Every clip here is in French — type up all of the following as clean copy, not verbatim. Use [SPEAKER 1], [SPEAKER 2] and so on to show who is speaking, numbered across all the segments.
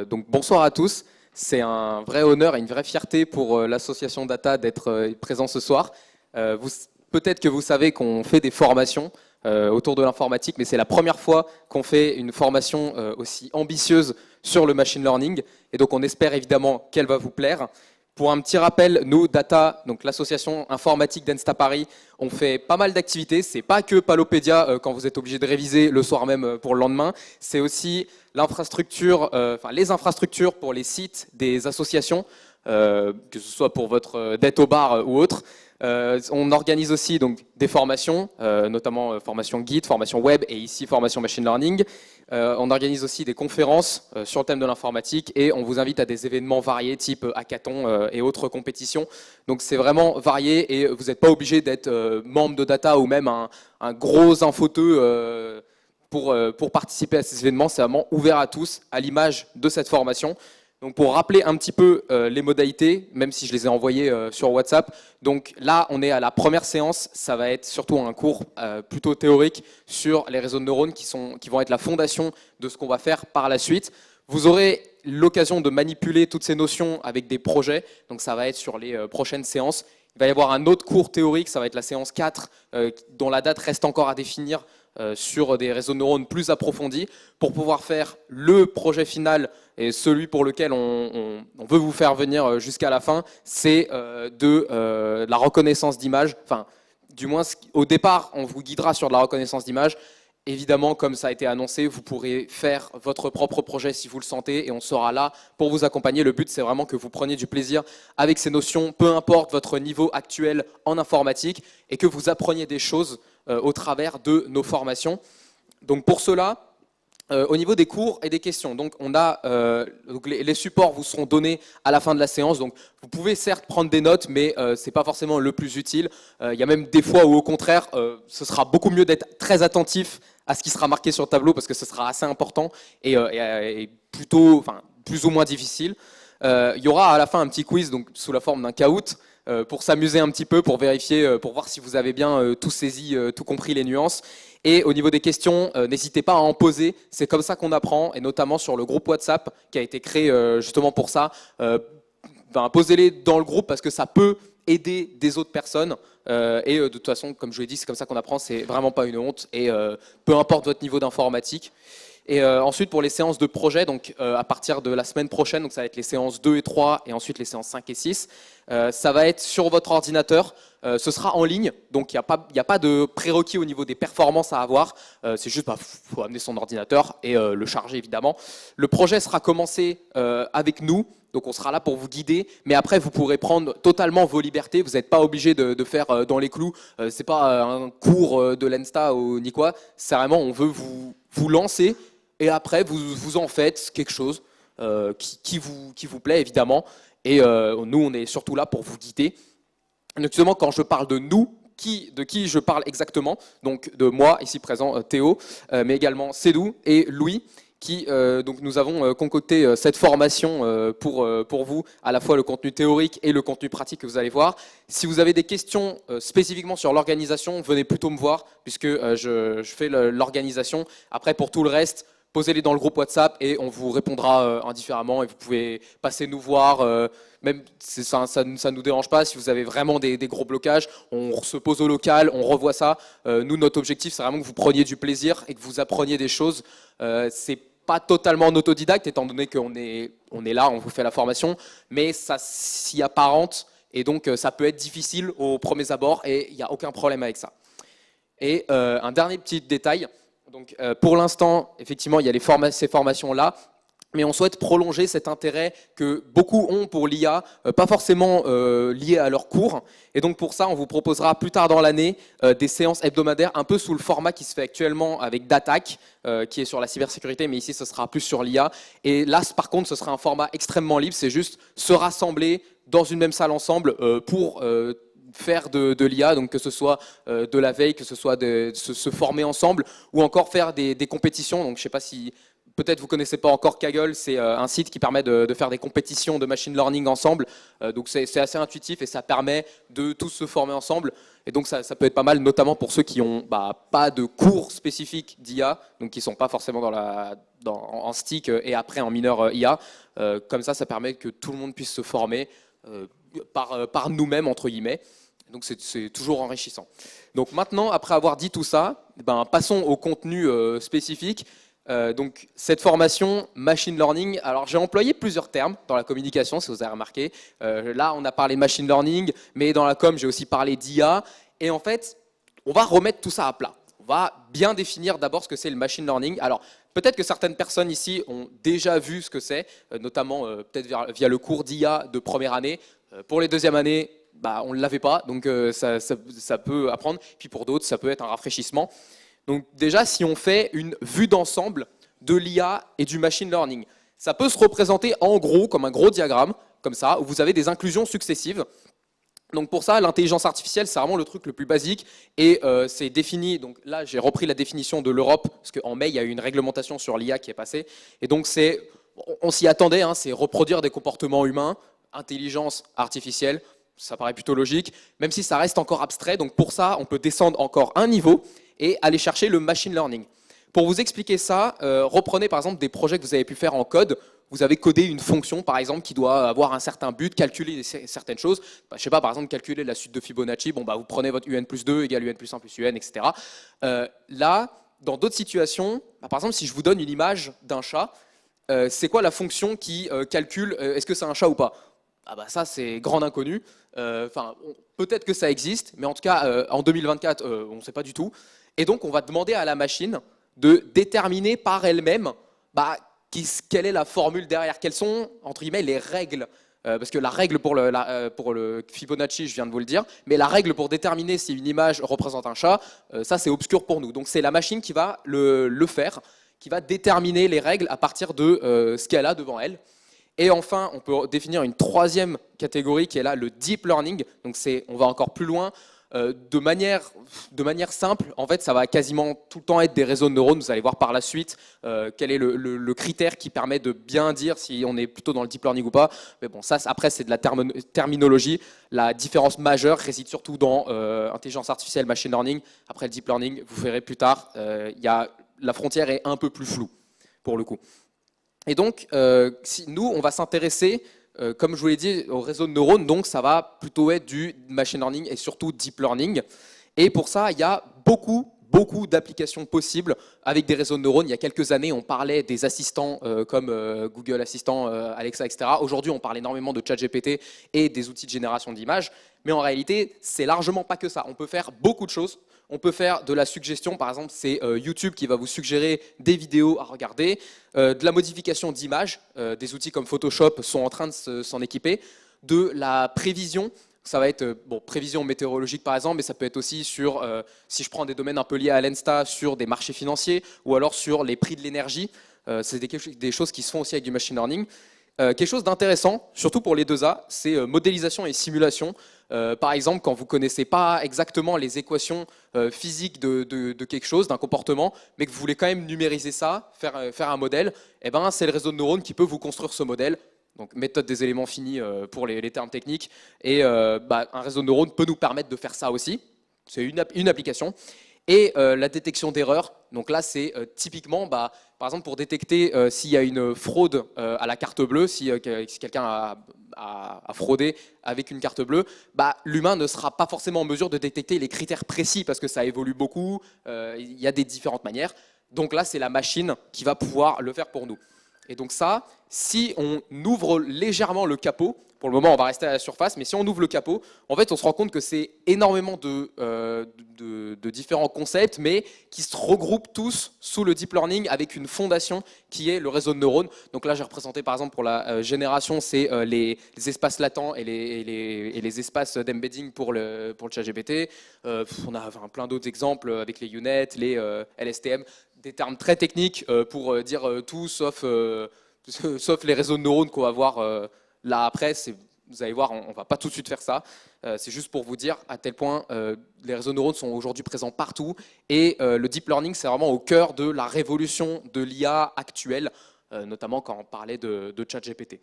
[SPEAKER 1] Donc bonsoir à tous, c'est un vrai honneur et une vraie fierté pour l'association Data d'être présent ce soir. Peut-être que vous savez qu'on fait des formations autour de l'informatique, mais c'est la première fois qu'on fait une formation aussi ambitieuse sur le machine learning, et donc on espère évidemment qu'elle va vous plaire. Pour un petit rappel, nous, Data, donc l'association informatique d'Ensta Paris, on fait pas mal d'activités. C'est pas que Palopédia quand vous êtes obligé de réviser le soir même pour le lendemain. C'est aussi l'infrastructure, les infrastructures pour les sites des associations, que ce soit pour votre dette au bar ou autre. On organise aussi donc des formations, notamment formation Git, formation web et ici formation machine learning. On organise aussi des conférences sur le thème de l'informatique et on vous invite à des événements variés type hackathon et autres compétitions. Donc c'est vraiment varié et vous n'êtes pas obligé d'être membre de Data ou même un gros infoteux pour participer à ces événements. C'est vraiment ouvert à tous, à l'image de cette formation. Donc pour rappeler un petit peu les modalités, même si je les ai envoyées sur WhatsApp, donc là on est à la première séance, ça va être surtout un cours plutôt théorique sur les réseaux de neurones qui vont être la fondation de ce qu'on va faire par la suite. Vous aurez l'occasion de manipuler toutes ces notions avec des projets, donc ça va être sur les prochaines séances. Il va y avoir un autre cours théorique, ça va être la séance 4, dont la date reste encore à définir, sur des réseaux de neurones plus approfondis pour pouvoir faire le projet final et celui pour lequel on veut vous faire venir jusqu'à la fin, c'est de la reconnaissance d'images. Enfin, du moins, au départ, on vous guidera sur de la reconnaissance d'images. Évidemment, comme ça a été annoncé, vous pourrez faire votre propre projet si vous le sentez et on sera là pour vous accompagner. Le but, c'est vraiment que vous preniez du plaisir avec ces notions, peu importe votre niveau actuel en informatique et que vous appreniez des choses au travers de nos formations. Donc pour cela, au niveau des cours et des questions, donc on a donc les supports vous seront donnés à la fin de la séance. Donc vous pouvez certes prendre des notes, mais c'est pas forcément le plus utile. Il y a même des fois où au contraire, ce sera beaucoup mieux d'être très attentif à ce qui sera marqué sur le tableau parce que ce sera assez important et plutôt, plus ou moins difficile. Il y aura à la fin un petit quiz donc sous la forme d'un caout pour s'amuser un petit peu, pour vérifier, pour voir si vous avez bien tout saisi, tout compris les nuances. Et au niveau des questions, n'hésitez pas à en poser. C'est comme ça qu'on apprend, et notamment sur le groupe WhatsApp qui a été créé justement pour ça. Posez-les dans le groupe parce que ça peut aider des autres personnes. Et de toute façon, comme je l'ai dit, c'est comme ça qu'on apprend. C'est vraiment pas une honte. Et peu importe votre niveau d'informatique. Et ensuite, pour les séances de projet, donc à partir de la semaine prochaine, donc ça va être les séances 2 et 3, et ensuite les séances 5 et 6, ça va être sur votre ordinateur. Ce sera en ligne, donc il n'y a pas de prérequis au niveau des performances à avoir. C'est juste, faut amener son ordinateur et le charger évidemment. Le projet sera commencé avec nous. Donc on sera là pour vous guider, mais après vous pourrez prendre totalement vos libertés. Vous n'êtes pas obligé de faire dans les clous. C'est pas un cours de l'Ensta ou ni quoi. C'est vraiment, on veut vous lancer et après vous en faites quelque chose qui vous plaît évidemment. Et nous on est surtout là pour vous guider. Donc justement quand je parle de nous, de qui je parle exactement, donc de moi ici présent Théo, mais également Cédou et Louis. Donc nous avons concocté cette formation pour vous, à la fois le contenu théorique et le contenu pratique que vous allez voir. Si vous avez des questions spécifiquement sur l'organisation, venez plutôt me voir, puisque je fais l'organisation. Après, pour tout le reste, posez-les dans le groupe WhatsApp et on vous répondra indifféremment. Et vous pouvez passer nous voir, même ça ne nous dérange pas. Si vous avez vraiment des gros blocages, on se pose au local, on revoit ça. Nous, notre objectif, c'est vraiment que vous preniez du plaisir et que vous appreniez des choses. C'est pas totalement en autodidacte, étant donné qu'on est là, on vous fait la formation, mais ça s'y apparente et donc ça peut être difficile aux premiers abords et il n'y a aucun problème avec ça. Et un dernier petit détail, donc pour l'instant, effectivement, il y a ces formations-là, mais on souhaite prolonger cet intérêt que beaucoup ont pour l'IA, pas forcément lié à leurs cours. Et donc pour ça, on vous proposera plus tard dans l'année des séances hebdomadaires, un peu sous le format qui se fait actuellement avec DATAC, qui est sur la cybersécurité, mais ici ce sera plus sur l'IA. Et là, par contre, ce sera un format extrêmement libre, c'est juste se rassembler dans une même salle ensemble pour faire de l'IA, donc que ce soit de la veille, que ce soit de se former ensemble, ou encore faire des compétitions. Donc je ne sais pas si peut-être vous connaissez pas encore Kaggle, c'est un site qui permet de faire des compétitions de machine learning ensemble. Donc c'est assez intuitif et ça permet de tous se former ensemble. Et donc ça peut être pas mal, notamment pour ceux qui n'ont pas de cours spécifiques d'IA, donc qui ne sont pas forcément en stick et après en mineur IA. Comme ça permet que tout le monde puisse se former par nous-mêmes, entre guillemets. Donc c'est toujours enrichissant. Donc maintenant, après avoir dit tout ça, passons au contenu spécifique. Donc cette formation machine learning, alors j'ai employé plusieurs termes dans la communication, si vous avez remarqué. Là, on a parlé machine learning, mais dans la com, j'ai aussi parlé d'IA. Et en fait, on va remettre tout ça à plat. On va bien définir d'abord ce que c'est le machine learning. Alors, peut-être que certaines personnes ici ont déjà vu ce que c'est, notamment peut-être via le cours d'IA de première année. Pour les deuxième années, on ne l'avait pas, donc ça peut apprendre. Puis pour d'autres, ça peut être un rafraîchissement. Donc déjà, si on fait une vue d'ensemble de l'IA et du machine learning, ça peut se représenter en gros comme un gros diagramme, comme ça, où vous avez des inclusions successives. Donc pour ça, l'intelligence artificielle, c'est vraiment le truc le plus basique et c'est défini. Donc là, j'ai repris la définition de l'Europe, parce qu'en mai, il y a eu une réglementation sur l'IA qui est passée. Et donc on s'y attendait, c'est reproduire des comportements humains, intelligence artificielle. Ça paraît plutôt logique, même si ça reste encore abstrait. Donc pour ça, on peut descendre encore un niveau et aller chercher le machine learning. Pour vous expliquer ça, reprenez par exemple des projets que vous avez pu faire en code. Vous avez codé une fonction, par exemple, qui doit avoir un certain but, calculer certaines choses. Je ne sais pas, par exemple, calculer la suite de Fibonacci. Vous prenez votre UN plus 2 égale UN plus 1 plus UN, etc. Là, dans d'autres situations, par exemple, si je vous donne une image d'un chat, c'est quoi la fonction qui calcule est-ce que c'est un chat ou pas? Ça, c'est grand inconnu. Peut-être que ça existe, mais en tout cas, en 2024, on ne sait pas du tout. Et donc, on va demander à la machine de déterminer par elle-même quelle est la formule derrière, quelles sont, entre guillemets, les règles. Parce que la règle pour le Fibonacci, je viens de vous le dire, mais la règle pour déterminer si une image représente un chat, ça, c'est obscur pour nous. Donc, c'est la machine qui va le faire, qui va déterminer les règles à partir de ce qu'elle a devant elle. Et enfin, on peut définir une troisième catégorie qui est là, le deep learning. Donc, on va encore plus loin. De manière simple, en fait, ça va quasiment tout le temps être des réseaux de neurones. Vous allez voir par la suite quel est le critère qui permet de bien dire si on est plutôt dans le deep learning ou pas. Mais bon, ça, après, c'est de la terminologie. La différence majeure réside surtout dans intelligence artificielle, machine learning. Après le deep learning, vous verrez plus tard, la frontière est un peu plus floue, pour le coup. Et donc, nous, on va s'intéresser, comme je vous l'ai dit, au réseau de neurones. Donc, ça va plutôt être du machine learning et surtout deep learning. Et pour ça, il y a beaucoup d'applications possibles avec des réseaux de neurones. Il y a quelques années, on parlait des assistants comme Google Assistant, Alexa, etc. Aujourd'hui, on parle énormément de ChatGPT et des outils de génération d'images. Mais en réalité, c'est largement pas que ça. On peut faire beaucoup de choses. On peut faire de la suggestion, par exemple, c'est YouTube qui va vous suggérer des vidéos à regarder, de la modification d'images, des outils comme Photoshop sont en train de s'en équiper, de la prévision, ça va être prévision météorologique par exemple, mais ça peut être aussi sur, si je prends des domaines un peu liés à l'Insta, sur des marchés financiers ou alors sur les prix de l'énergie, c'est des choses qui se font aussi avec du machine learning. Quelque chose d'intéressant, surtout pour les 2A, c'est modélisation et simulation. Par exemple, quand vous ne connaissez pas exactement les équations physiques de quelque chose, d'un comportement, mais que vous voulez quand même numériser ça, faire un modèle, c'est le réseau de neurones qui peut vous construire ce modèle. Donc méthode des éléments finis pour les termes techniques. Et un réseau de neurones peut nous permettre de faire ça aussi. C'est une application. Et la détection d'erreurs. Donc là, c'est typiquement, par exemple, pour détecter s'il y a une fraude à la carte bleue, si quelqu'un a fraudé avec une carte bleue, l'humain ne sera pas forcément en mesure de détecter les critères précis parce que ça évolue beaucoup, il y a des différentes manières. Donc là, c'est la machine qui va pouvoir le faire pour nous. Et donc ça, si on ouvre légèrement le capot, pour le moment on va rester à la surface, mais si on ouvre le capot, en fait on se rend compte que c'est énormément de différents concepts, mais qui se regroupent tous sous le deep learning avec une fondation qui est le réseau de neurones. Donc là j'ai représenté par exemple pour la génération, c'est les espaces latents et les espaces d'embedding pour le ChatGPT. On a plein d'autres exemples avec les UNet, les LSTM, des termes très techniques pour dire tout sauf les réseaux de neurones qu'on va voir là après. Vous allez voir, on ne va pas tout de suite faire ça. C'est juste pour vous dire à tel point les réseaux neurones sont aujourd'hui présents partout. Et le deep learning, c'est vraiment au cœur de la révolution de l'IA actuelle, notamment quand on parlait de ChatGPT.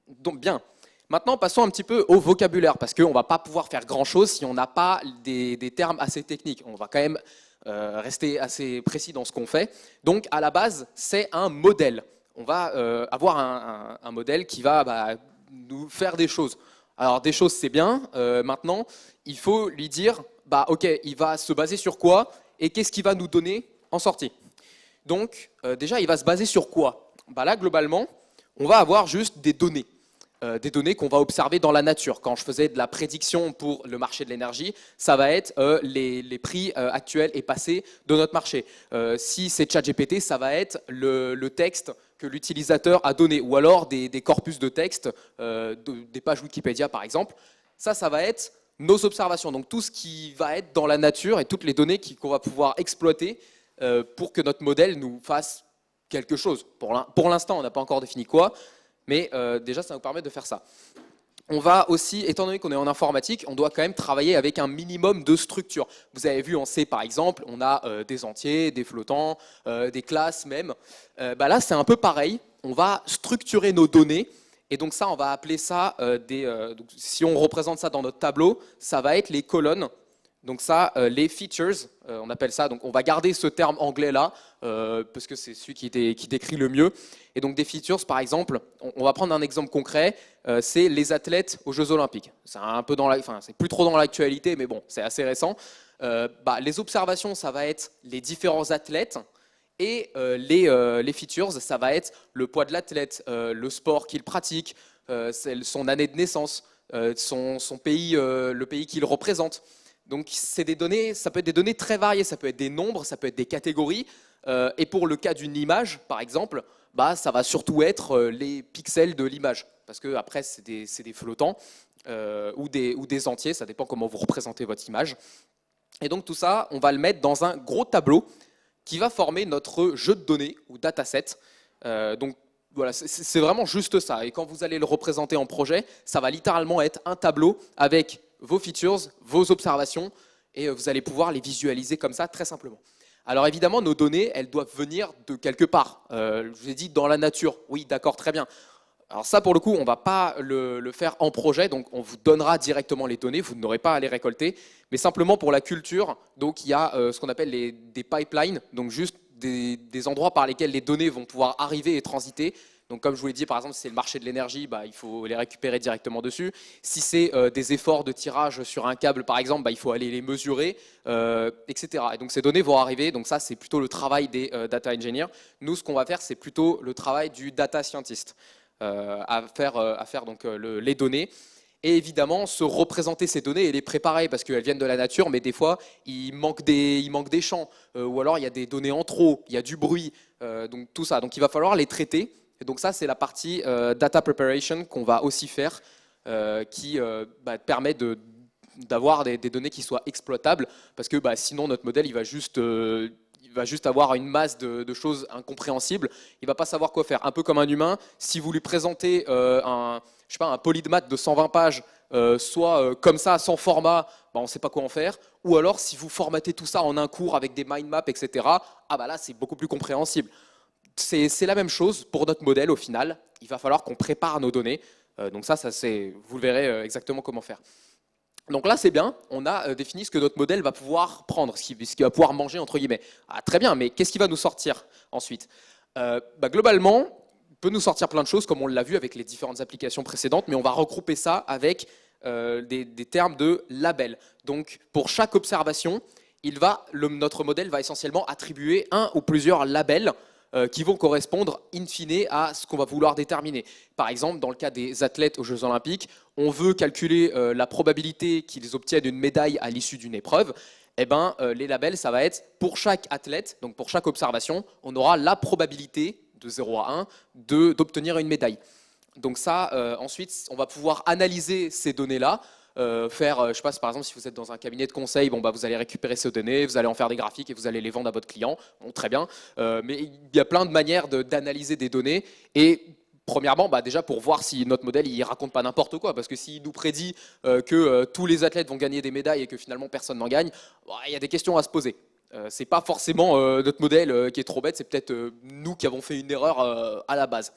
[SPEAKER 1] Donc bien, maintenant passons un petit peu au vocabulaire, parce qu'on ne va pas pouvoir faire grand-chose si on n'a pas des termes assez techniques. On va quand même rester assez précis dans ce qu'on fait. Donc à la base, c'est un modèle. On va avoir un modèle qui va nous faire des choses. Alors des choses, c'est bien. Maintenant, il faut lui dire, ok, il va se baser sur quoi et qu'est-ce qu'il va nous donner en sortie. Donc déjà, il va se baser sur quoi? Là, globalement, on va avoir juste des données qu'on va observer dans la nature. Quand je faisais de la prédiction pour le marché de l'énergie, ça va être les prix actuels et passés de notre marché. Si c'est ChatGPT, ça va être le texte que l'utilisateur a donné, ou alors des corpus de texte, des pages Wikipédia par exemple. Ça va être nos observations. Donc tout ce qui va être dans la nature et toutes les données qu'on va pouvoir exploiter pour que notre modèle nous fasse quelque chose. Pour l'instant, on n'a pas encore défini quoi, mais déjà, ça nous permet de faire ça. On va aussi, étant donné qu'on est en informatique, on doit quand même travailler avec un minimum de structure. Vous avez vu en C, par exemple, on a des entiers, des flottants, des classes même. Là, c'est un peu pareil. On va structurer nos données. Et donc ça, on va appeler ça donc si on représente ça dans notre tableau, ça va être les colonnes. Donc ça, les features, on appelle ça. Donc on va garder ce terme anglais là parce que c'est celui qui décrit le mieux. Et donc des features, par exemple, on va prendre un exemple concret. C'est les athlètes aux Jeux Olympiques. C'est un peu c'est plus trop dans l'actualité, mais bon, c'est assez récent. Les observations, ça va être les différents athlètes. Et les features, ça va être le poids de l'athlète, le sport qu'il pratique, son année de naissance, son pays, le pays qu'il représente. Donc c'est des données, ça peut être des données très variées, ça peut être des nombres, ça peut être des catégories. Et pour le cas d'une image, par exemple, ça va surtout être les pixels de l'image. Parce que après, c'est des flottants ou des entiers, ça dépend comment vous représentez votre image. Et donc tout ça, on va le mettre dans un gros tableau qui va former notre jeu de données ou dataset. Donc voilà, c'est vraiment juste ça. Et quand vous allez le représenter en projet, ça va littéralement être un tableau avec vos features, vos observations, et vous allez pouvoir les visualiser comme ça très simplement. Alors évidemment, nos données, elles doivent venir de quelque part. Je vous ai dit dans la nature. Oui, d'accord, très bien. Alors ça, pour le coup, on ne va pas le faire en projet, donc on vous donnera directement les données, vous n'aurez pas à les récolter, mais simplement pour la culture, donc il y a ce qu'on appelle des pipelines, donc juste des endroits par lesquels les données vont pouvoir arriver et transiter. Donc comme je vous l'ai dit, par exemple, si c'est le marché de l'énergie, il faut les récupérer directement dessus. Si c'est des efforts de tirage sur un câble, par exemple, il faut aller les mesurer, etc. Et donc ces données vont arriver, donc ça c'est plutôt le travail des data engineers. Nous, ce qu'on va faire, c'est plutôt le travail du data scientist. À faire donc, les données et évidemment se représenter ces données et les préparer parce qu'elles viennent de la nature, mais des fois il manque des champs ou alors il y a des données en trop, il y a du bruit, donc tout ça. Donc il va falloir les traiter. Et donc ça c'est la partie data preparation qu'on va aussi faire qui permet d'avoir des données qui soient exploitables parce que sinon notre modèle il va juste avoir une masse de choses incompréhensibles, il ne va pas savoir quoi faire. Un peu comme un humain, si vous lui présentez un poly de maths de 120 pages, soit comme ça, sans format, on ne sait pas quoi en faire, ou alors si vous formatez tout ça en un cours avec des mind maps, etc., là c'est beaucoup plus compréhensible. C'est la même chose pour notre modèle au final, il va falloir qu'on prépare nos données, donc ça vous verrez exactement comment faire. Donc là, c'est bien, on a défini ce que notre modèle va pouvoir prendre, ce qu'il va pouvoir manger, entre guillemets. Très bien, mais qu'est-ce qui va nous sortir ensuite? Globalement, il peut nous sortir plein de choses, comme on l'a vu avec les différentes applications précédentes, mais on va regrouper ça avec des termes de labels. Donc, pour chaque observation, notre modèle va essentiellement attribuer un ou plusieurs labels qui vont correspondre in fine à ce qu'on va vouloir déterminer. Par exemple, dans le cas des athlètes aux Jeux Olympiques, on veut calculer la probabilité qu'ils obtiennent une médaille à l'issue d'une épreuve. Les labels, ça va être pour chaque athlète, donc pour chaque observation, on aura la probabilité de 0 à 1 d'obtenir une médaille. Donc ça, ensuite, on va pouvoir analyser ces données-là, je sais pas, par exemple, si vous êtes dans un cabinet de conseil, vous allez récupérer ces données, vous allez en faire des graphiques et vous allez les vendre à votre client. Bon, très bien. Mais il y a plein de manières d'analyser des données. Et Premièrement, déjà pour voir si notre modèle il raconte pas n'importe quoi, parce que s'il nous prédit que tous les athlètes vont gagner des médailles et que finalement personne n'en gagne, il y a des questions à se poser. C'est pas forcément notre modèle qui est trop bête, c'est peut-être nous qui avons fait une erreur à la base.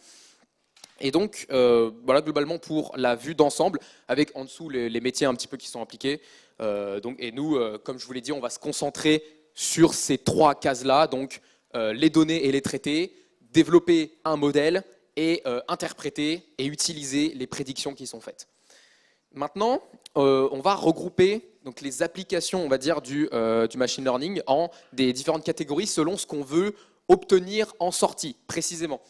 [SPEAKER 1] Et donc, voilà globalement pour la vue d'ensemble, avec en dessous les métiers un petit peu qui sont impliqués. Et nous, comme je vous l'ai dit, on va se concentrer sur ces 3 cases-là, donc les données et les traiter, développer un modèle et interpréter et utiliser les prédictions qui sont faites. Maintenant, on va regrouper donc, les applications, on va dire, du machine learning en des différentes catégories selon ce qu'on veut obtenir en sortie, précisément.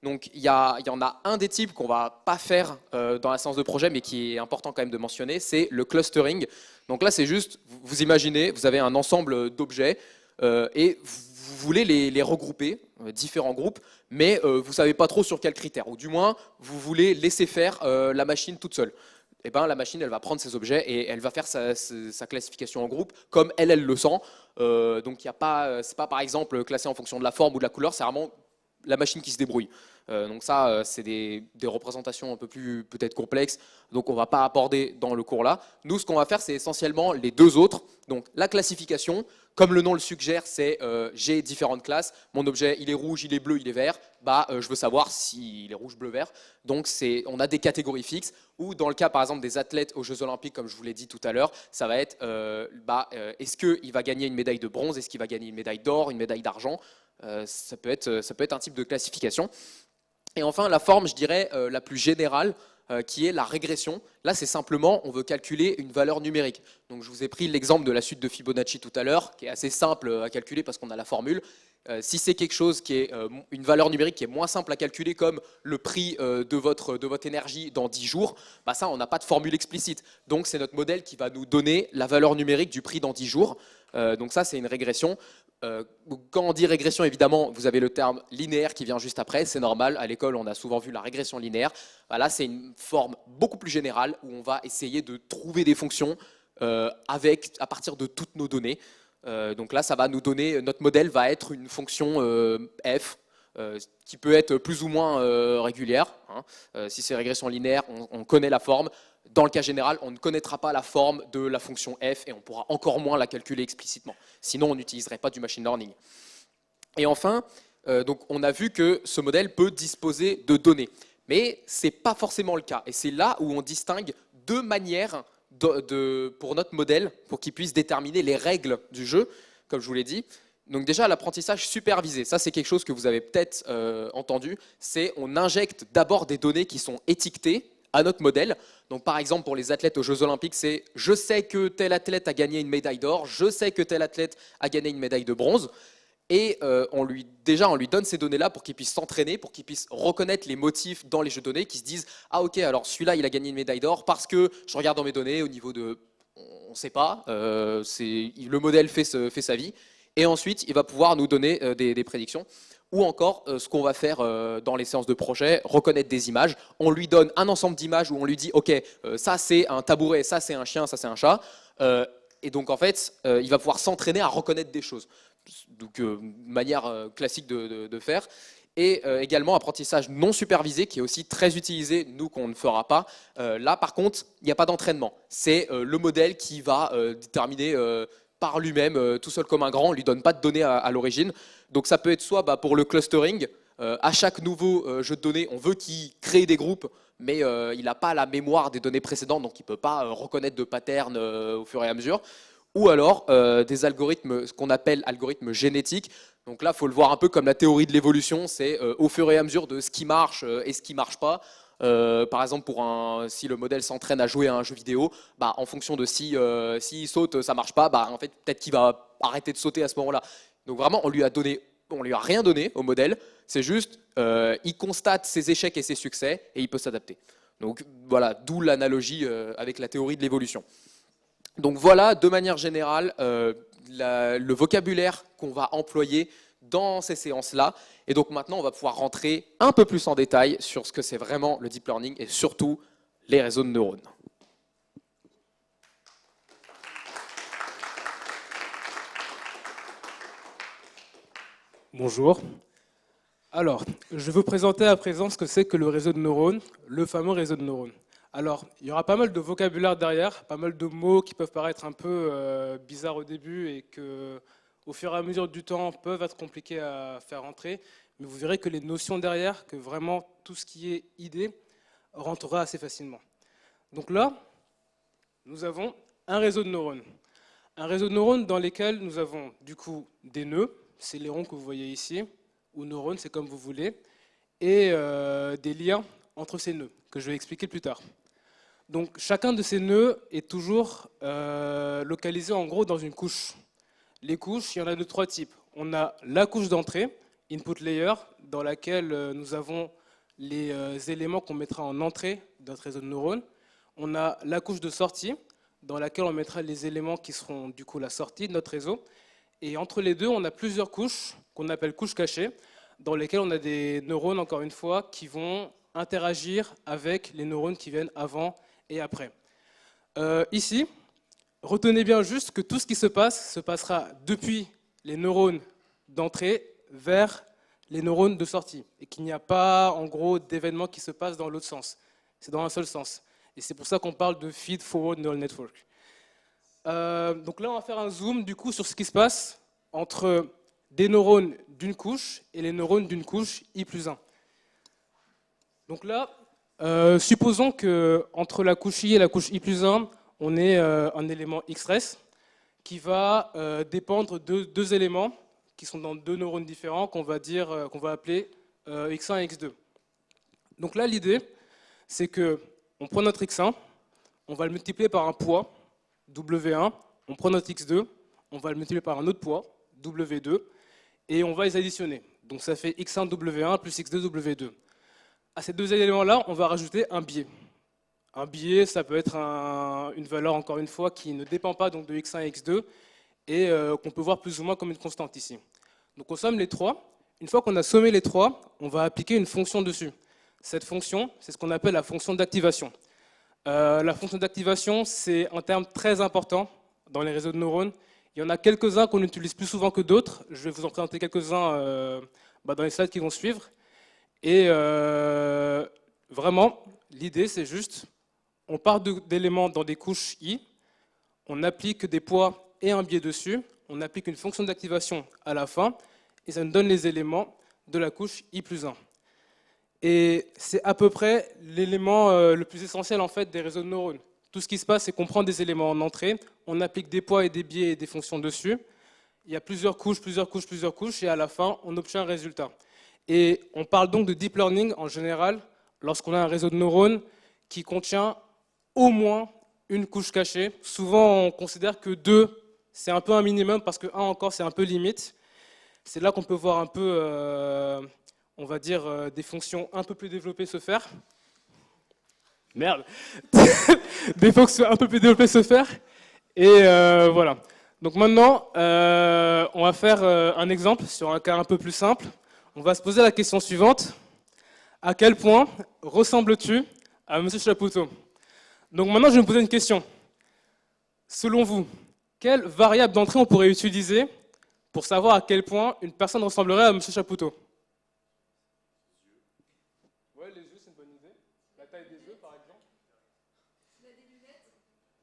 [SPEAKER 1] Donc, il y en a un des types qu'on ne va pas faire dans la séance de projet, mais qui est important quand même de mentionner, c'est le clustering. Donc là, c'est juste, vous imaginez, vous avez un ensemble d'objets et vous voulez les regrouper, différents groupes, mais vous ne savez pas trop sur quels critères, ou du moins, vous voulez laisser faire la machine toute seule. Eh ben, la machine, elle va prendre ces objets et elle va faire sa classification en groupe comme elle le sent. Donc, c'est pas par exemple classé en fonction de la forme ou de la couleur, c'est vraiment la machine qui se débrouille. Donc ça, c'est des représentations un peu plus peut-être complexes, donc on ne va pas aborder dans le cours là. Nous, ce qu'on va faire, c'est essentiellement les 2 autres. Donc la classification, comme le nom le suggère, c'est j'ai différentes classes. Mon objet, il est rouge, il est bleu, il est vert. Je veux savoir s'il est rouge, bleu, vert. Donc on a des catégories fixes. Ou dans le cas, par exemple, des athlètes aux Jeux Olympiques, comme je vous l'ai dit tout à l'heure, ça va être est-ce qu'il va gagner une médaille de bronze, est-ce qu'il va gagner une médaille d'or, une médaille d'argent. Ça peut être un type de classification. Et enfin, la forme, je dirais, la plus générale, qui est la régression. Là, c'est simplement, on veut calculer une valeur numérique. Donc, je vous ai pris l'exemple de la suite de Fibonacci tout à l'heure, qui est assez simple à calculer parce qu'on a la formule. Si c'est quelque chose qui est une valeur numérique qui est moins simple à calculer, comme le prix de votre énergie dans 10 jours, ça, on n'a pas de formule explicite. Donc, c'est notre modèle qui va nous donner la valeur numérique du prix dans 10 jours. Donc ça, c'est une régression. Quand on dit régression, évidemment, vous avez le terme linéaire qui vient juste après. C'est normal, à l'école, on a souvent vu la régression linéaire. Là, c'est une forme beaucoup plus générale où on va essayer de trouver des fonctions à partir de toutes nos données. Donc là, ça va nous donner, notre modèle va être une fonction f, qui peut être plus ou moins régulière. Si c'est régression linéaire, on connaît la forme. Dans le cas général, on ne connaîtra pas la forme de la fonction f et on pourra encore moins la calculer explicitement. Sinon, on n'utiliserait pas du machine learning. Et enfin, donc on a vu que ce modèle peut disposer de données. Mais ce n'est pas forcément le cas. Et c'est là où on distingue 2 manières pour notre modèle, pour qu'il puisse déterminer les règles du jeu, comme je vous l'ai dit. Donc déjà, l'apprentissage supervisé, ça c'est quelque chose que vous avez peut-être entendu, c'est on injecte d'abord des données qui sont étiquetées à notre modèle. Donc par exemple pour les athlètes aux Jeux Olympiques, c'est je sais que tel athlète a gagné une médaille d'or, je sais que tel athlète a gagné une médaille de bronze. Et on lui donne ces données-là pour qu'il puisse s'entraîner, pour qu'il puisse reconnaître les motifs dans les jeux de données, qui se disent « Ah ok, alors celui-là, il a gagné une médaille d'or parce que je regarde dans mes données au niveau de… On ne sait pas, le modèle fait sa vie. » Et ensuite, il va pouvoir nous donner des prédictions. Ou encore, ce qu'on va faire dans les séances de projet, reconnaître des images. On lui donne un ensemble d'images où on lui dit « Ok, ça c'est un tabouret, ça c'est un chien, ça c'est un chat. » Et donc en fait, il va pouvoir s'entraîner à reconnaître des choses. Donc, manière classique de faire. Et également apprentissage non supervisé qui est aussi très utilisé, nous qu'on ne fera pas. Là par contre, il n'y a pas d'entraînement. C'est le modèle qui va déterminer par lui-même, tout seul comme un grand, on ne lui donne pas de données à l'origine. Donc ça peut être soit pour le clustering, à chaque nouveau jeu de données, on veut qu'il crée des groupes, mais il n'a pas la mémoire des données précédentes, donc il ne peut pas reconnaître de patterns au fur et à mesure. Ou alors des algorithmes, ce qu'on appelle algorithmes génétiques. Donc là, il faut le voir un peu comme la théorie de l'évolution, c'est au fur et à mesure de ce qui marche et ce qui ne marche pas. Par exemple, si le modèle s'entraîne à jouer à un jeu vidéo, en fonction de s'il saute, ça ne marche pas, en fait, peut-être qu'il va arrêter de sauter à ce moment-là. Donc vraiment, on lui a rien donné au modèle, c'est juste, il constate ses échecs et ses succès et il peut s'adapter. Donc voilà, d'où l'analogie avec la théorie de l'évolution. Donc voilà, de manière générale, le vocabulaire qu'on va employer dans ces séances-là. Et donc maintenant, on va pouvoir rentrer un peu plus en détail sur ce que c'est vraiment le deep learning et surtout les réseaux de neurones.
[SPEAKER 2] Bonjour. Alors, je vais vous présenter à présent ce que c'est que le réseau de neurones, le fameux réseau de neurones. Alors, il y aura pas mal de vocabulaire derrière, pas mal de mots qui peuvent paraître un peu bizarres au début et que, au fur et à mesure du temps, peuvent être compliqués à faire entrer. Mais vous verrez que les notions derrière, que vraiment tout ce qui est idée, rentrera assez facilement. Donc là, nous avons un réseau de neurones. Un réseau de neurones dans lesquels nous avons du coup des nœuds, c'est les ronds que vous voyez ici, ou neurones, c'est comme vous voulez, et des liens entre ces nœuds, que je vais expliquer plus tard. Donc chacun de ces nœuds est toujours localisé en gros dans une couche. Les couches, il y en a de trois types. On a la couche d'entrée, input layer, dans laquelle nous avons les éléments qu'on mettra en entrée de notre réseau de neurones. On a la couche de sortie, dans laquelle on mettra les éléments qui seront du coup la sortie de notre réseau. Et entre les deux, on a plusieurs couches, qu'on appelle couches cachées, dans lesquelles on a des neurones, encore une fois, qui vont interagir avec les neurones qui viennent avant et après. Ici, retenez bien juste que tout ce qui se passera depuis les neurones d'entrée vers les neurones de sortie, et qu'il n'y a pas, en gros, d'événements qui se passent dans l'autre sens. C'est dans un seul sens. Et c'est pour ça qu'on parle de feed-forward neural network. Donc là, on va faire un zoom du coup sur ce qui se passe entre des neurones d'une couche et les neurones d'une couche I plus 1. Donc là, supposons qu'entre la couche I et la couche I plus 1, on ait un élément X-res qui va dépendre de deux éléments qui sont dans deux neurones différents qu'on va appeler X1 et X2. Donc là, l'idée, c'est qu'on prend notre X1, on va le multiplier par un poids, W1, on prend notre X2, on va le multiplier par un autre poids, W2, et on va les additionner. Donc ça fait X1 W1 plus X2 W2. À ces deux éléments-là, on va rajouter un biais. Un biais, ça peut être une valeur, encore une fois, qui ne dépend pas donc, de X1 et X2, et qu'on peut voir plus ou moins comme une constante ici. Donc on somme les trois. Une fois qu'on a sommé les trois, on va appliquer une fonction dessus. Cette fonction, c'est ce qu'on appelle la fonction d'activation. La fonction d'activation, c'est un terme très important dans les réseaux de neurones. Il y en a quelques-uns qu'on utilise plus souvent que d'autres. Je vais vous en présenter quelques-uns dans les slides qui vont suivre. Et vraiment, l'idée, c'est juste, on part d'éléments dans des couches I, on applique des poids et un biais dessus, on applique une fonction d'activation à la fin, et ça nous donne les éléments de la couche I plus 1. Et c'est à peu près l'élément le plus essentiel en fait des réseaux de neurones. Tout ce qui se passe, c'est qu'on prend des éléments en entrée, on applique des poids et des biais et des fonctions dessus. Il y a plusieurs couches, et à la fin, on obtient un résultat. Et on parle donc de deep learning en général lorsqu'on a un réseau de neurones qui contient au moins une couche cachée. Souvent, on considère que 2, c'est un peu un minimum parce que 1 encore, c'est un peu limite. C'est là qu'on peut voir un peu, on va dire, des fonctions un peu plus développées se faire. Merde. Des fonctions un peu plus développées se faire. Et voilà. Donc maintenant, on va faire un exemple sur un cas un peu plus simple. On va se poser la question suivante. À quel point ressembles-tu à M. Chapoutot? Donc maintenant, je vais me poser une question. Selon vous, quelle variable d'entrée on pourrait utiliser pour savoir à quel point une personne ressemblerait à M. Chapoutot? Ouais, les yeux, c'est une bonne idée. La taille des yeux, par exemple. Il a des lunettes.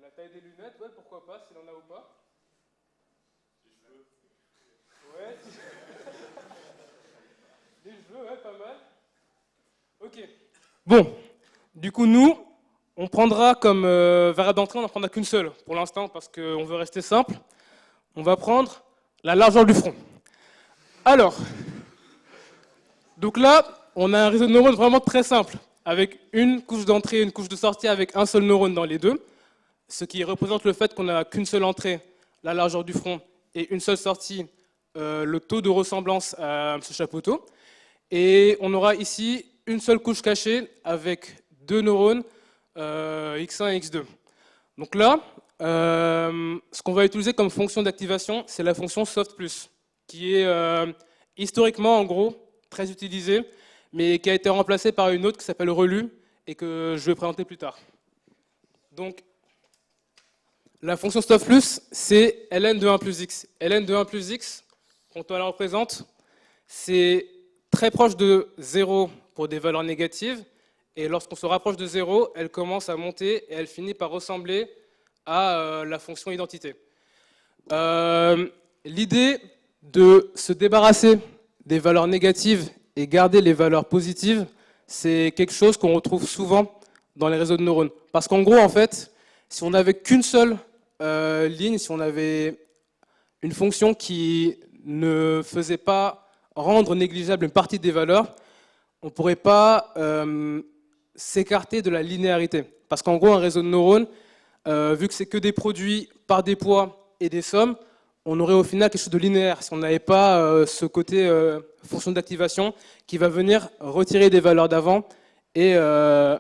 [SPEAKER 2] La taille des lunettes, ouais, pourquoi pas, s'il en a ou pas. Les cheveux. Ouais. Les cheveux, ouais, pas mal. Ok. Bon, du coup, nous, on prendra comme variable d'entrée, on n'en prendra qu'une seule pour l'instant parce qu'on veut rester simple. On va prendre la largeur du front. Alors, donc là, on a un réseau de neurones vraiment très simple, avec une couche d'entrée et une couche de sortie avec un seul neurone dans les deux, ce qui représente le fait qu'on n'a qu'une seule entrée, la largeur du front, et une seule sortie, le taux de ressemblance à M. Chapoutot. Et on aura ici une seule couche cachée avec deux neurones, X1 et X2. Donc là, ce qu'on va utiliser comme fonction d'activation, c'est la fonction soft+, qui est historiquement, en gros, très utilisée, mais qui a été remplacée par une autre qui s'appelle relu, et que je vais présenter plus tard. Donc, la fonction soft+, c'est ln de 1 plus x. ln de 1 plus x, quand on la représente, c'est très proche de 0 pour des valeurs négatives, et lorsqu'on se rapproche de 0, elle commence à monter et elle finit par ressembler à la fonction identité. L'idée de se débarrasser des valeurs négatives et garder les valeurs positives, c'est quelque chose qu'on retrouve souvent dans les réseaux de neurones. Parce qu'en gros, en fait, si on n'avait qu'une seule ligne, si on avait une fonction qui ne faisait pas rendre négligeable une partie des valeurs, on ne pourrait pas s'écarter de la linéarité. Parce qu'en gros, un réseau de neurones, vu que c'est que des produits par des poids et des sommes, on aurait au final quelque chose de linéaire si on n'avait pas ce côté fonction d'activation qui va venir retirer des valeurs d'avant et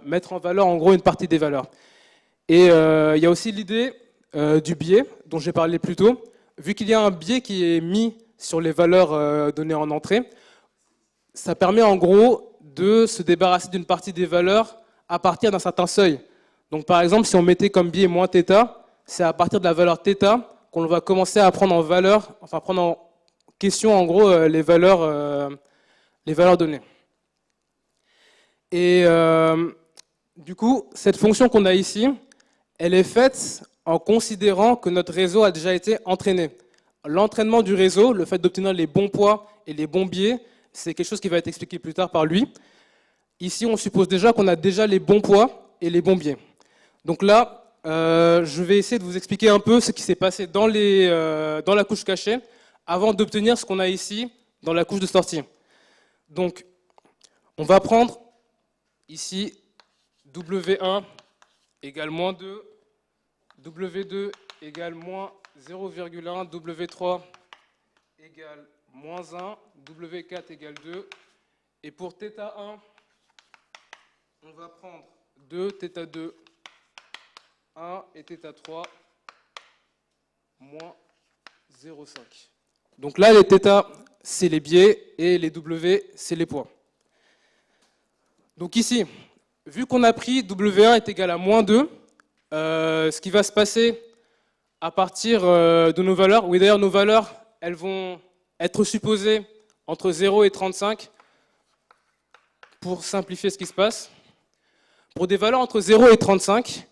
[SPEAKER 2] mettre en valeur en gros une partie des valeurs. Et il y a aussi l'idée du biais dont j'ai parlé plus tôt. Vu qu'il y a un biais qui est mis sur les valeurs données en entrée, ça permet en gros de se débarrasser d'une partie des valeurs à partir d'un certain seuil. Donc par exemple, si on mettait comme biais moins θ, c'est à partir de la valeur θ qu'on va commencer à prendre en valeur, enfin prendre en question en gros les valeurs données. Et du coup, cette fonction qu'on a ici, elle est faite en considérant que notre réseau a déjà été entraîné. L'entraînement du réseau, le fait d'obtenir les bons poids et les bons biais, c'est quelque chose qui va être expliqué plus tard par lui. Ici, on suppose déjà qu'on a déjà les bons poids et les bons biais. Donc là, je vais essayer de vous expliquer un peu ce qui s'est passé dans la couche cachée avant d'obtenir ce qu'on a ici dans la couche de sortie. Donc, on va prendre ici W1 égale moins 2, W2 égale moins 0,1, W3 égale moins 1, W4 égale 2. Et pour θ1, on va prendre 2, θ2, 1 et θ3, moins 0,5. Donc là, les θ, c'est les biais et les W, c'est les poids. Donc ici, vu qu'on a pris W1 est égal à moins 2, ce qui va se passer à partir de nos valeurs, oui d'ailleurs nos valeurs, elles vont être supposées entre 0 et 35 pour simplifier ce qui se passe. Pour des valeurs entre 0 et 35,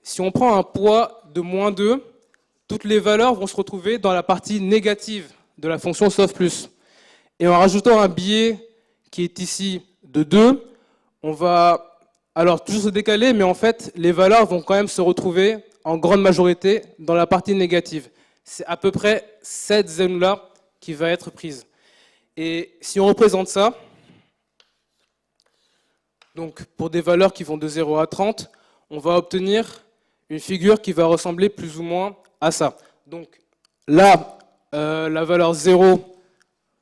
[SPEAKER 2] si on prend un poids de moins 2, toutes les valeurs vont se retrouver dans la partie négative de la fonction sauf plus. Et en rajoutant un biais qui est ici de 2, on va alors toujours se décaler, mais en fait, les valeurs vont quand même se retrouver en grande majorité dans la partie négative. C'est à peu près cette zone-là qui va être prise. Et si on représente ça, donc pour des valeurs qui vont de 0 à 30, on va obtenir une figure qui va ressembler plus ou moins à ça. Donc là, la valeur 0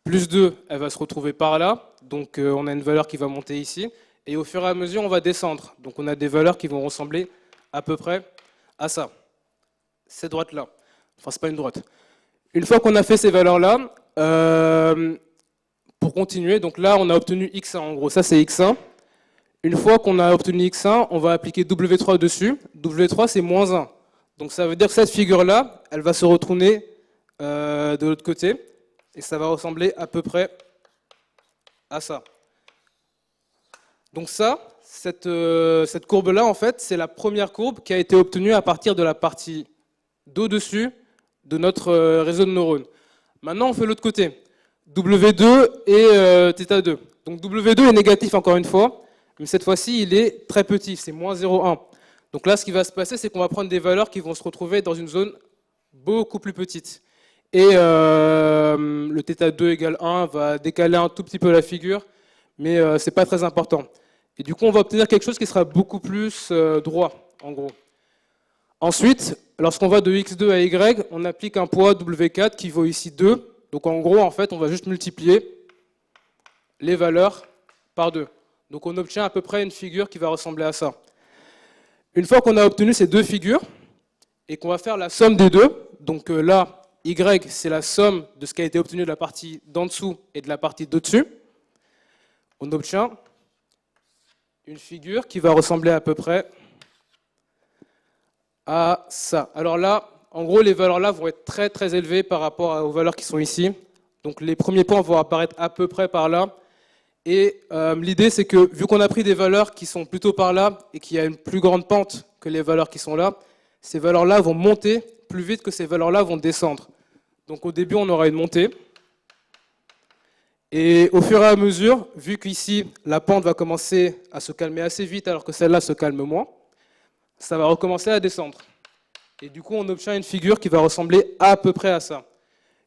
[SPEAKER 2] plus 2, elle va se retrouver par là. Donc on a une valeur qui va monter ici. Et au fur et à mesure, on va descendre. Donc on a des valeurs qui vont ressembler à peu près à ça. Cette droite-là. Enfin, c'est pas une droite. Une fois qu'on a fait ces valeurs-là, pour continuer, donc là, on a obtenu x1 en gros. Ça, c'est x1. Une fois qu'on a obtenu x1, on va appliquer W3 dessus. W3, c'est moins 1. Donc ça veut dire que cette figure-là, elle va se retourner de l'autre côté. Et ça va ressembler à peu près à ça. Donc ça, cette courbe-là, en fait, c'est la première courbe qui a été obtenue à partir de la partie d'au-dessus de notre réseau de neurones. Maintenant, on fait l'autre côté. W2 et θ2. Donc W2 est négatif encore une fois, mais cette fois-ci, il est très petit, c'est moins 0,1. Donc là, ce qui va se passer, c'est qu'on va prendre des valeurs qui vont se retrouver dans une zone beaucoup plus petite. Et le θ2 égale 1 va décaler un tout petit peu la figure, mais ce n'est pas très important. Et du coup, on va obtenir quelque chose qui sera beaucoup plus droit, en gros. Ensuite, lorsqu'on va de x2 à y, on applique un poids W4 qui vaut ici 2. Donc en gros, en fait, on va juste multiplier les valeurs par 2. Donc on obtient à peu près une figure qui va ressembler à ça. Une fois qu'on a obtenu ces deux figures, et qu'on va faire la somme des deux, donc là, y, c'est la somme de ce qui a été obtenu de la partie d'en dessous et de la partie d'au-dessus, on obtient une figure qui va ressembler à peu près à ça. Alors là, en gros, les valeurs là vont être très très élevées par rapport aux valeurs qui sont ici. Donc les premiers points vont apparaître à peu près par là. Et l'idée, c'est que vu qu'on a pris des valeurs qui sont plutôt par là et qu'il y a une plus grande pente que les valeurs qui sont là, ces valeurs-là vont monter plus vite que ces valeurs-là vont descendre. Donc au début, on aura une montée. Et au fur et à mesure, vu qu'ici, la pente va commencer à se calmer assez vite alors que celle-là se calme moins, ça va recommencer à descendre. Et du coup, on obtient une figure qui va ressembler à peu près à ça.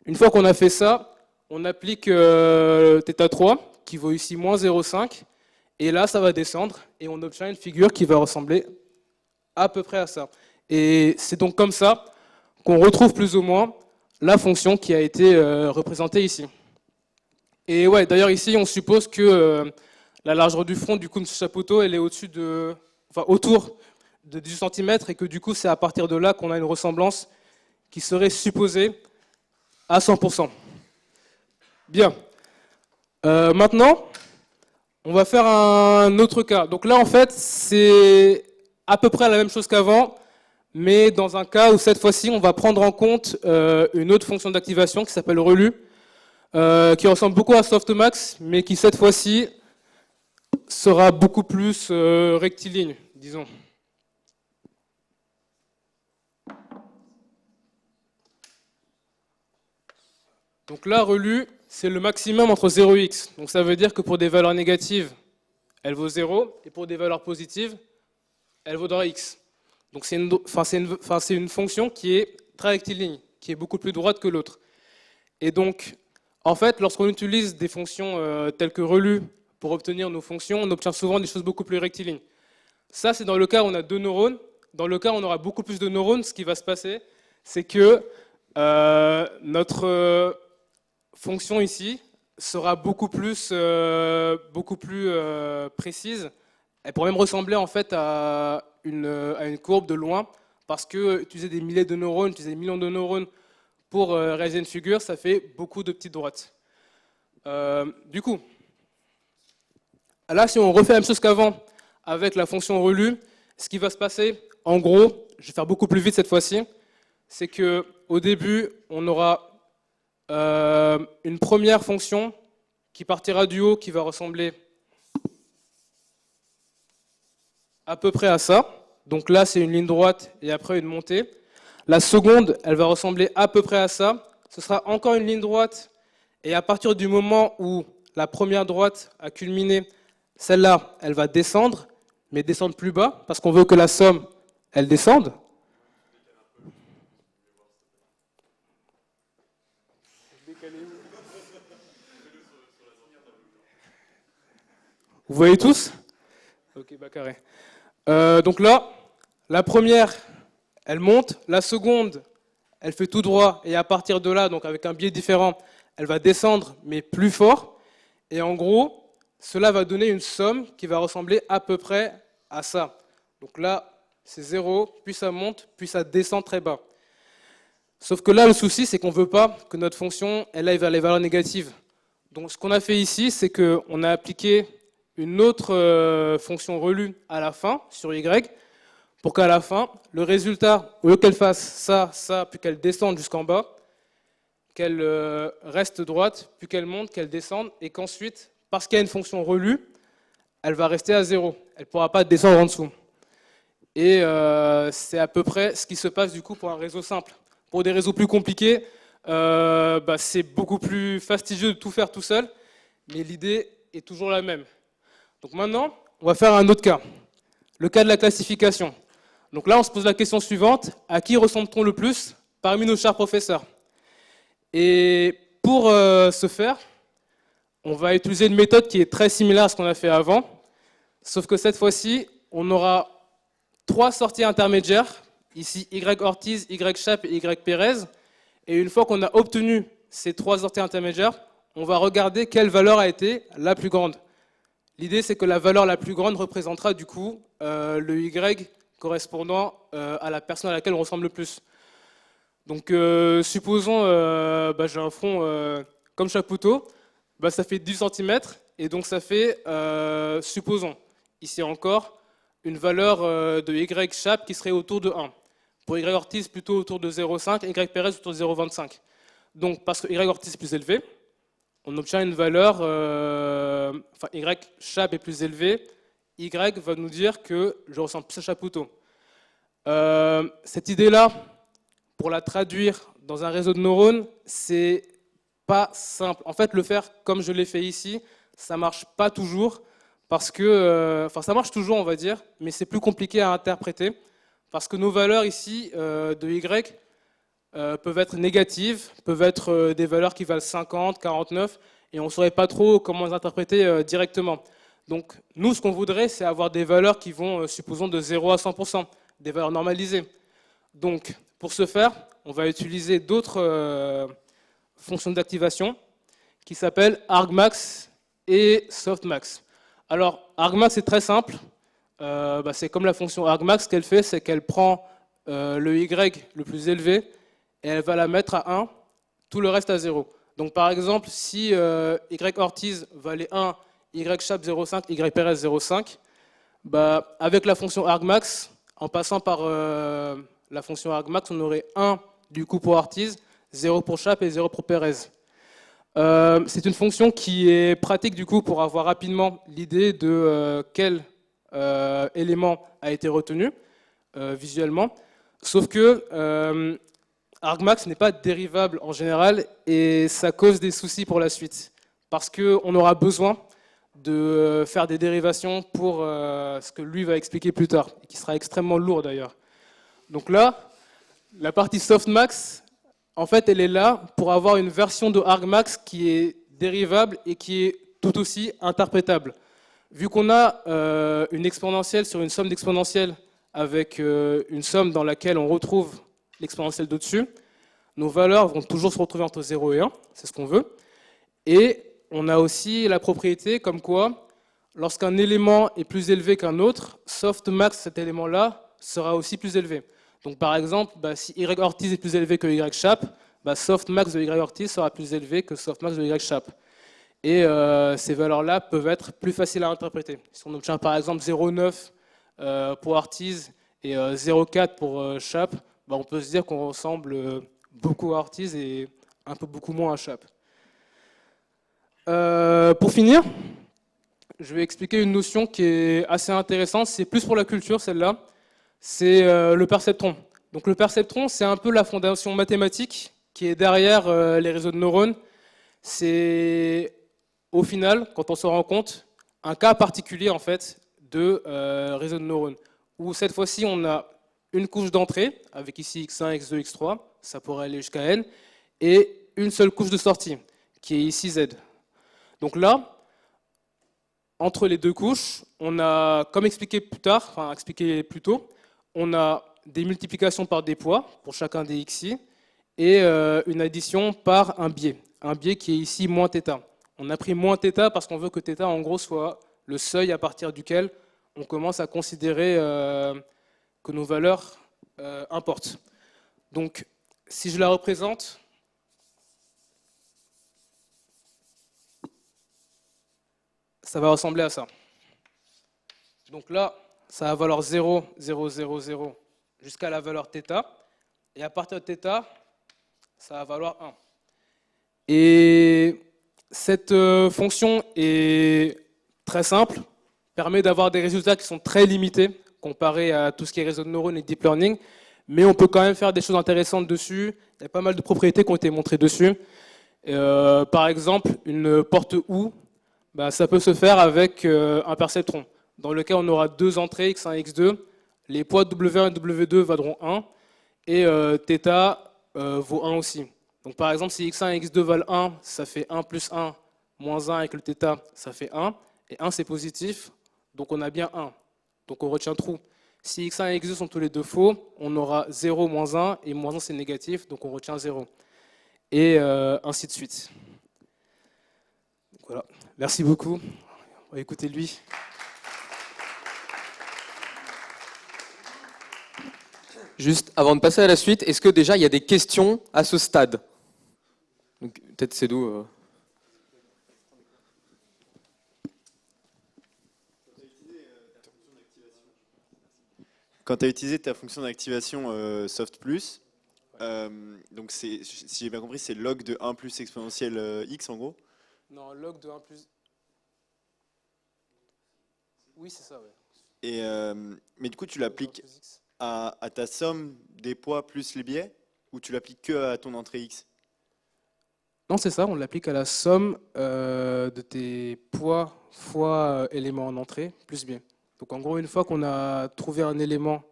[SPEAKER 2] Une fois qu'on a fait ça, on applique θ3, qui vaut ici moins 0,5. Et là, ça va descendre et on obtient une figure qui va ressembler à peu près à ça. Et c'est donc comme ça qu'on retrouve plus ou moins la fonction qui a été représentée ici. Et ouais, d'ailleurs ici, on suppose que la largeur du front du Kunst-Chapoutot, elle est autour de 18 cm et que du coup, c'est à partir de là qu'on a une ressemblance qui serait supposée à 100%. Bien. Maintenant, on va faire un autre cas. Donc là, en fait, c'est à peu près la même chose qu'avant, mais dans un cas où cette fois-ci, on va prendre en compte une autre fonction d'activation qui s'appelle relu, qui ressemble beaucoup à softmax, mais qui cette fois-ci sera beaucoup plus rectiligne, disons. Donc là, relu, c'est le maximum entre 0 et x. Donc ça veut dire que pour des valeurs négatives, elle vaut 0, et pour des valeurs positives, elle vaudra x. Donc c'est une fonction qui est très rectiligne, qui est beaucoup plus droite que l'autre. Et donc, en fait, lorsqu'on utilise des fonctions telles que relu pour obtenir nos fonctions, on obtient souvent des choses beaucoup plus rectilignes. Ça, c'est dans le cas où on a 2 neurones. Dans le cas où on aura beaucoup plus de neurones, ce qui va se passer, c'est que notre fonction ici sera beaucoup plus précise. Elle pourrait même ressembler en fait à une courbe de loin, parce que utiliser des milliers de neurones, utiliser des millions de neurones pour réaliser une figure, ça fait beaucoup de petites droites. Du coup, là, si on refait la même chose qu'avant avec la fonction relu, ce qui va se passer, en gros, je vais faire beaucoup plus vite cette fois-ci, c'est qu'au début, on aura une première fonction qui partira du haut, qui va ressembler à peu près à ça. Donc là, c'est une ligne droite et après une montée. La seconde, elle va ressembler à peu près à ça. Ce sera encore une ligne droite. Et à partir du moment où la première droite a culminé, celle-là, elle va descendre, mais descendre plus bas, parce qu'on veut que la somme, elle descende. Vous voyez tous? Ok, bah carré. Donc là, la première, elle monte. La seconde, elle fait tout droit. Et à partir de là, donc avec un biais différent, elle va descendre, mais plus fort. Et en gros, cela va donner une somme qui va ressembler à peu près à ça. Donc là, c'est 0, puis ça monte, puis ça descend très bas. Sauf que là, le souci, c'est qu'on ne veut pas que notre fonction elle aille vers les valeurs négatives. Donc ce qu'on a fait ici, c'est qu'on a appliqué une autre fonction relue à la fin, sur y, pour qu'à la fin, le résultat, au lieu qu'elle fasse ça, ça, puis qu'elle descende jusqu'en bas, qu'elle reste droite, puis qu'elle monte, qu'elle descende, et qu'ensuite, parce qu'il y a une fonction relue, elle va rester à 0. Elle ne pourra pas descendre en dessous. Et c'est à peu près ce qui se passe du coup pour un réseau simple. Pour des réseaux plus compliqués, c'est beaucoup plus fastidieux de tout faire tout seul, mais l'idée est toujours la même. Donc maintenant, on va faire un autre cas, le cas de la classification. Donc là, on se pose la question suivante, à qui ressemble-t-on le plus parmi nos chers professeurs? Et pour ce faire, on va utiliser une méthode qui est très similaire à ce qu'on a fait avant, sauf que cette fois-ci, on aura 3 sorties intermédiaires, ici Y Ortiz, Y Chap et Y Pérez, et une fois qu'on a obtenu ces 3 sorties intermédiaires, on va regarder quelle valeur a été la plus grande. L'idée, c'est que la valeur la plus grande représentera du coup le Y correspondant à la personne à laquelle on ressemble le plus. Donc, supposons, j'ai un front comme Chapoutot, ça fait 10 cm, et donc ça fait, supposons, ici encore, une valeur de Y Chap qui serait autour de 1. Pour Y Ortiz, plutôt autour de 0,5, Y Pérez autour de 0,25. Donc, parce que Y Ortiz est plus élevé, on obtient une valeur, enfin y chap est plus élevé, y va nous dire que je ressemble plus à Chapoutot. Cette idée-là, pour la traduire dans un réseau de neurones, c'est pas simple. En fait, le faire comme je l'ai fait ici, ça marche pas toujours parce que, enfin, ça marche toujours, on va dire, mais c'est plus compliqué à interpréter parce que nos valeurs ici de y peuvent être négatives, peuvent être des valeurs qui valent 50, 49, et on ne saurait pas trop comment les interpréter directement. Donc, nous, ce qu'on voudrait, c'est avoir des valeurs qui vont, supposons, de 0 à 100%, des valeurs normalisées. Donc, pour ce faire, on va utiliser d'autres fonctions d'activation qui s'appellent argmax et softmax. Alors, argmax, c'est très simple. C'est comme la fonction argmax, ce qu'elle fait, c'est qu'elle prend le y le plus élevé et elle va la mettre à 1, tout le reste à 0. Donc par exemple, si y Ortiz valait 1, y Chap 0,5, y Perez 0,5, avec la fonction argmax, en passant par la fonction argmax, on aurait 1 du coup pour Ortiz, 0 pour Chap et 0 pour Perez. C'est une fonction qui est pratique du coup pour avoir rapidement l'idée de quel élément a été retenu visuellement. Sauf que argmax n'est pas dérivable en général et ça cause des soucis pour la suite. Parce qu'on aura besoin de faire des dérivations pour ce que lui va expliquer plus tard, et qui sera extrêmement lourd d'ailleurs. Donc là, la partie softmax, en fait, elle est là pour avoir une version de argmax qui est dérivable et qui est tout aussi interprétable. Vu qu'on a une exponentielle sur une somme d'exponentielles avec une somme dans laquelle on retrouve l'exponentielle d'au-dessus, nos valeurs vont toujours se retrouver entre 0 et 1, c'est ce qu'on veut. Et on a aussi la propriété comme quoi, lorsqu'un élément est plus élevé qu'un autre, softmax, cet élément-là, sera aussi plus élevé. Donc par exemple, si y Ortiz est plus élevé que y Chap, softmax de y Ortiz sera plus élevé que softmax de y Chap. Et ces valeurs-là peuvent être plus faciles à interpréter. Si on obtient par exemple 0,9 pour Ortiz et 0,4 pour Chap, on peut se dire qu'on ressemble beaucoup à Ortiz et un peu beaucoup moins à Chap. Pour finir, je vais expliquer une notion qui est assez intéressante, c'est plus pour la culture celle-là, c'est le perceptron. Donc le perceptron, c'est un peu la fondation mathématique qui est derrière les réseaux de neurones. C'est au final, quand on se rend compte, un cas particulier en fait de réseau de neurones, où cette fois-ci on a une couche d'entrée, avec ici x1, x2, x3, ça pourrait aller jusqu'à n, et une seule couche de sortie, qui est ici z. Donc là, entre les deux couches, on a, comme expliqué plus tard, enfin expliqué plus tôt, on a des multiplications par des poids pour chacun des xi, et une addition par un biais qui est ici moins θ. On a pris moins θ parce qu'on veut que θ en gros soit le seuil à partir duquel on commence à considérer que nos valeurs importent. Donc si je la représente, ça va ressembler à ça. Donc là, ça va valoir 0, 0, 0, 0 jusqu'à la valeur θ. Et à partir de θ, ça va valoir 1. Et cette fonction est très simple, permet d'avoir des résultats qui sont très limités comparé à tout ce qui est réseau de neurones et deep learning, mais on peut quand même faire des choses intéressantes dessus. Il y a pas mal de propriétés qui ont été montrées dessus. Par exemple, une porte OU, ça peut se faire avec un perceptron, dans lequel on aura deux entrées, x1 et x2. Les poids W1 et W2 vaudront 1, et θ vaut 1 aussi. Donc par exemple, si x1 et x2 valent 1, ça fait 1 plus 1 moins 1 avec le θ, ça fait 1. Et 1 c'est positif, donc on a bien 1. Donc on retient trou. Si x1 et x2 sont tous les deux faux, on aura 0 moins 1, et moins 1 c'est négatif, donc on retient 0. Et ainsi de suite. Donc, voilà. Merci beaucoup. On va écouter lui.
[SPEAKER 1] Juste avant de passer à la suite, est-ce que déjà il y a des questions à ce stade? Peut-être c'est d'où
[SPEAKER 3] Quand tu as utilisé ta fonction d'activation soft plus, donc si j'ai bien compris, c'est log de 1 plus exponentielle x en gros.
[SPEAKER 2] Non, log de 1 plus... Oui, c'est ça, ouais.
[SPEAKER 3] Et, mais du coup, tu
[SPEAKER 2] Log de 1
[SPEAKER 3] l'appliques
[SPEAKER 2] plus x.
[SPEAKER 3] à ta somme des poids plus les biais ou tu l'appliques que à ton entrée X?
[SPEAKER 2] Non, c'est ça, on l'applique à la somme de tes poids fois élément en entrée, plus biais. Donc en gros, une fois qu'on a trouvé un élément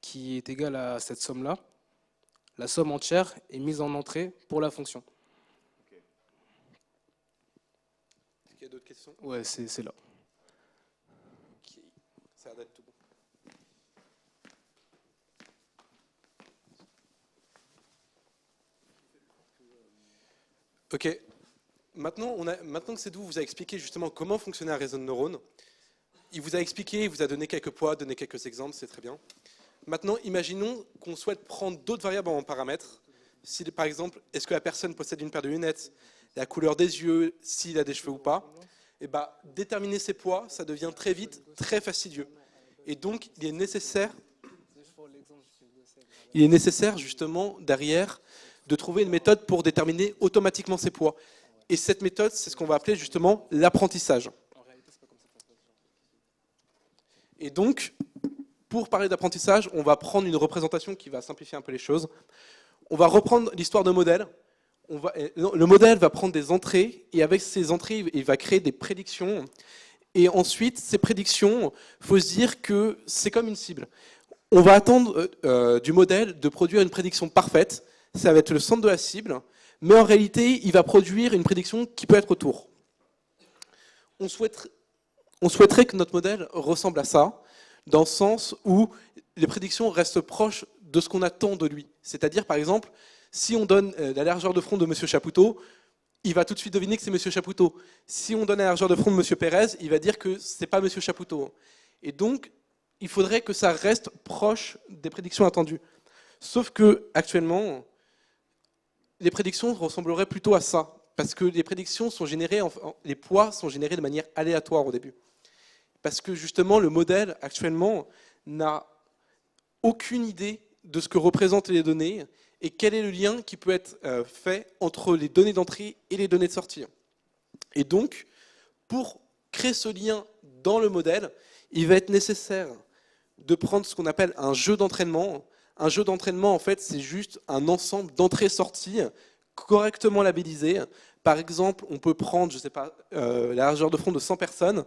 [SPEAKER 2] qui est égal à cette somme-là, la somme entière est mise en entrée pour la fonction.
[SPEAKER 4] Est-ce qu'il y a d'autres questions?
[SPEAKER 2] Ouais, c'est là.
[SPEAKER 4] Ok, ça a l'air d'être tout bon. Ok, maintenant que Cédou vous a expliqué justement comment fonctionnait un réseau de neurones, il vous a expliqué, il vous a donné quelques poids, donné quelques exemples, c'est très bien. Maintenant, imaginons qu'on souhaite prendre d'autres variables en paramètres. Si, par exemple, est-ce que la personne possède une paire de lunettes, la couleur des yeux, s'il a des cheveux ou pas, et déterminer ces poids, ça devient très vite très fastidieux. Et donc, il est nécessaire justement derrière de trouver une méthode pour déterminer automatiquement ces poids. Et cette méthode, c'est ce qu'on va appeler justement l'apprentissage. Et donc, pour parler d'apprentissage, on va prendre une représentation qui va simplifier un peu les choses. On va reprendre l'histoire de modèle. Le modèle va prendre des entrées, et avec ces entrées, il va créer des prédictions. Et ensuite, ces prédictions, il faut se dire que c'est comme une cible. On va attendre du modèle de produire une prédiction parfaite. Ça va être le centre de la cible, mais en réalité, il va produire une prédiction qui peut être autour. On souhaiterait que notre modèle ressemble à ça, dans le sens où les prédictions restent proches de ce qu'on attend de lui. C'est-à-dire, par exemple, si on donne la largeur de front de M. Chapoutot, il va tout de suite deviner que c'est M. Chapoutot. Si on donne la largeur de front de M. Pérez, il va dire que ce n'est pas M. Chapoutot. Et donc, il faudrait que ça reste proche des prédictions attendues. Sauf que actuellement, les prédictions ressembleraient plutôt à ça, parce que les prédictions sont générées, les poids sont générés de manière aléatoire au début. Parce que justement, le modèle actuellement n'a aucune idée de ce que représentent les données et quel est le lien qui peut être fait entre les données d'entrée et les données de sortie. Et donc, pour créer ce lien dans le modèle, il va être nécessaire de prendre ce qu'on appelle un jeu d'entraînement. Un jeu d'entraînement, en fait, c'est juste un ensemble d'entrées-sorties correctement labellisées. Par exemple, on peut prendre, je sais pas, la largeur de front de 100 personnes.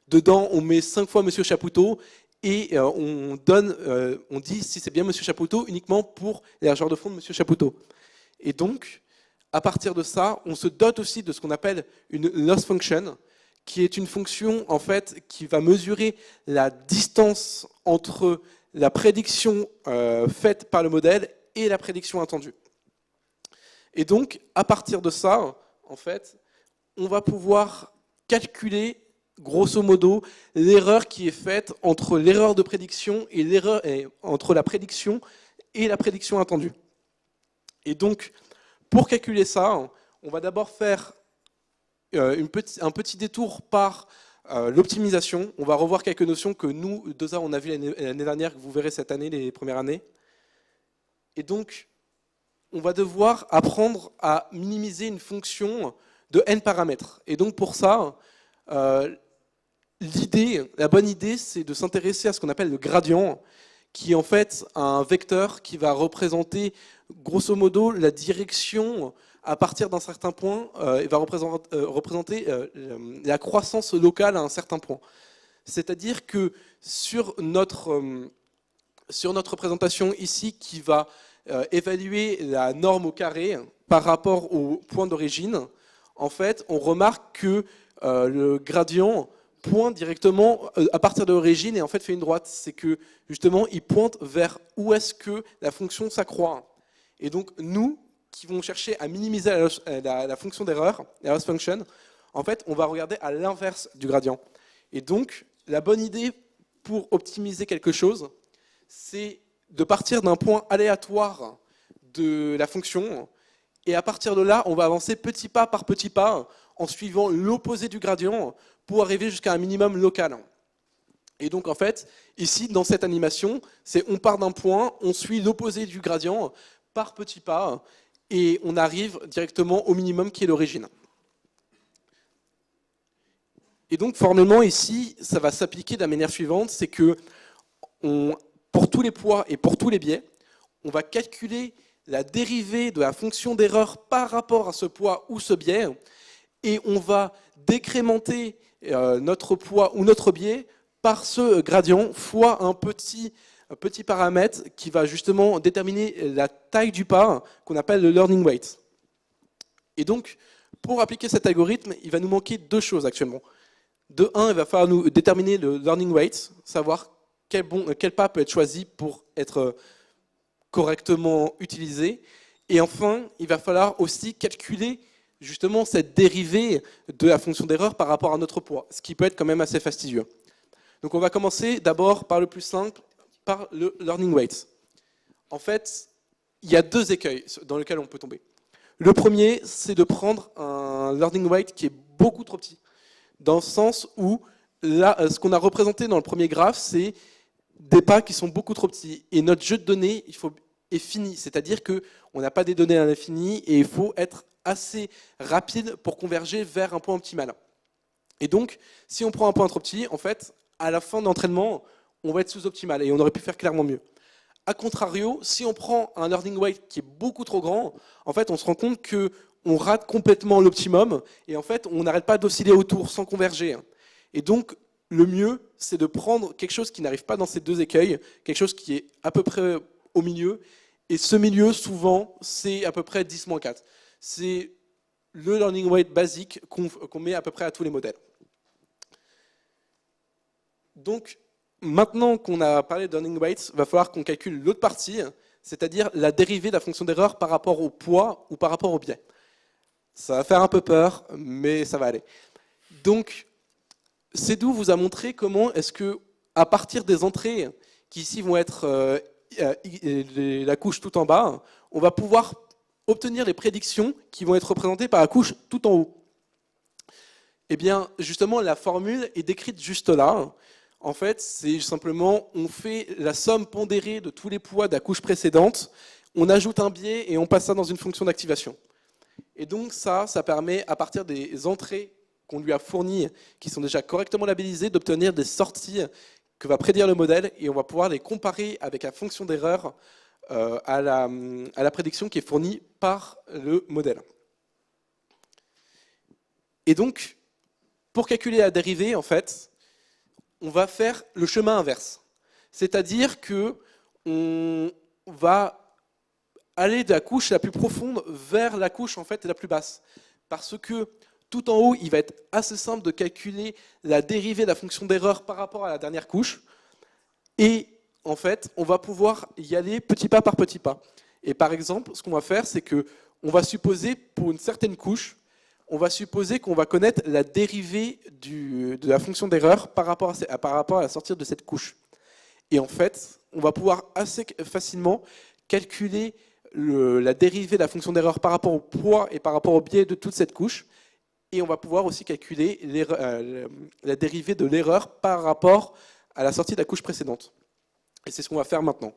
[SPEAKER 4] Dedans, on met 5 fois Monsieur Chapoutot et on dit si c'est bien Monsieur Chapoutot uniquement pour la largeur de front de Monsieur Chapoutot. Et donc, à partir de ça, on se dote aussi de ce qu'on appelle une loss function, qui est une fonction en fait qui va mesurer la distance entre la prédiction faite par le modèle et la prédiction attendue. Et donc, à partir de ça, en fait, on va pouvoir calculer grosso modo l'erreur qui est faite entre l'erreur de prédiction et entre la prédiction et la prédiction attendue. Et donc, pour calculer ça, on va d'abord faire un petit détour par l'optimisation. On va revoir quelques notions que nous, Dosa, on a vues l'année dernière, que vous verrez cette année, les premières années. Et donc, on va devoir apprendre à minimiser une fonction de n paramètres. Et donc, pour ça, la bonne idée, c'est de s'intéresser à ce qu'on appelle le gradient, qui est en fait un vecteur qui va représenter, grosso modo, la direction à partir d'un certain point, il va représenter la croissance locale à un certain point. C'est-à-dire que sur notre représentation ici, qui va évaluer la norme au carré par rapport au point d'origine, en fait, on remarque que le gradient pointe directement à partir de l'origine et en fait fait une droite. C'est que justement, il pointe vers où est-ce que la fonction s'accroît. Et donc, nous, qui vont chercher à minimiser la fonction d'erreur, la loss function, en fait, on va regarder à l'inverse du gradient. Et donc, la bonne idée pour optimiser quelque chose, c'est de partir d'un point aléatoire de la fonction, et à partir de là, on va avancer petit pas par petit pas, en suivant l'opposé du gradient, pour arriver jusqu'à un minimum local. Et donc, en fait, ici, dans cette animation, c'est on part d'un point, on suit l'opposé du gradient, par petits pas, et on arrive directement au minimum qui est l'origine. Et donc formellement ici, ça va s'appliquer de la manière suivante, c'est que pour tous les poids et pour tous les biais, on va calculer la dérivée de la fonction d'erreur par rapport à ce poids ou ce biais, et on va décrémenter notre poids ou notre biais par ce gradient fois un petit paramètre qui va justement déterminer la taille du pas, qu'on appelle le learning weight. Et donc, pour appliquer cet algorithme, il va nous manquer deux choses actuellement. De un, il va falloir nous déterminer le learning weight, savoir quel pas peut être choisi pour être correctement utilisé. Et enfin, il va falloir aussi calculer justement cette dérivée de la fonction d'erreur par rapport à notre poids, ce qui peut être quand même assez fastidieux. Donc on va commencer d'abord par le plus simple, par le learning weight. En fait, il y a deux écueils dans lesquels on peut tomber. Le premier, c'est de prendre un learning weight qui est beaucoup trop petit, dans le sens où là, ce qu'on a représenté dans le premier graphe, c'est des pas qui sont beaucoup trop petits. Et notre jeu de données est fini, c'est-à-dire qu'on n'a pas des données à l'infini et il faut être assez rapide pour converger vers un point optimal. Et donc, si on prend un point trop petit, en fait, à la fin de l'entraînement, on va être sous-optimal et on aurait pu faire clairement mieux. A contrario, si on prend un learning weight qui est beaucoup trop grand, en fait, on se rend compte qu'on rate complètement l'optimum et en fait, on n'arrête pas d'osciller autour sans converger. Et donc, le mieux, c'est de prendre quelque chose qui n'arrive pas dans ces deux écueils, quelque chose qui est à peu près au milieu. Et ce milieu, souvent, c'est à peu près 10-4. C'est le learning weight basique qu'on met à peu près à tous les modèles. Donc, maintenant qu'on a parlé de learning weight, il va falloir qu'on calcule l'autre partie, c'est-à-dire la dérivée de la fonction d'erreur par rapport au poids ou par rapport au biais. Ça va faire un peu peur, mais ça va aller. Donc, Cédou vous a montré comment est-ce que, à partir des entrées qui ici vont être la couche tout en bas, on va pouvoir obtenir les prédictions qui vont être représentées par la couche tout en haut. Eh bien, justement, la formule est décrite juste là. En fait, c'est simplement, on fait la somme pondérée de tous les poids de la couche précédente, on ajoute un biais et on passe ça dans une fonction d'activation. Et donc ça permet, à partir des entrées qu'on lui a fournies, qui sont déjà correctement labellisées, d'obtenir des sorties que va prédire le modèle, et on va pouvoir les comparer avec la fonction d'erreur à la prédiction qui est fournie par le modèle. Et donc, pour calculer la dérivée, en fait, on va faire le chemin inverse. C'est-à-dire qu'on va aller de la couche la plus profonde vers la couche en fait, la plus basse. Parce que tout en haut, il va être assez simple de calculer la dérivée de la fonction d'erreur par rapport à la dernière couche. Et en fait, on va pouvoir y aller petit pas par petit pas. Et par exemple, ce qu'on va faire, c'est qu'on va supposer, pour une certaine couche, on va supposer qu'on va connaître la dérivée de la fonction d'erreur par rapport à la sortie de cette couche. Et en fait, on va pouvoir assez facilement calculer la dérivée de la fonction d'erreur par rapport au poids et par rapport au biais de toute cette couche. Et on va pouvoir aussi calculer la dérivée de l'erreur par rapport à la sortie de la couche précédente. Et c'est ce qu'on va faire maintenant.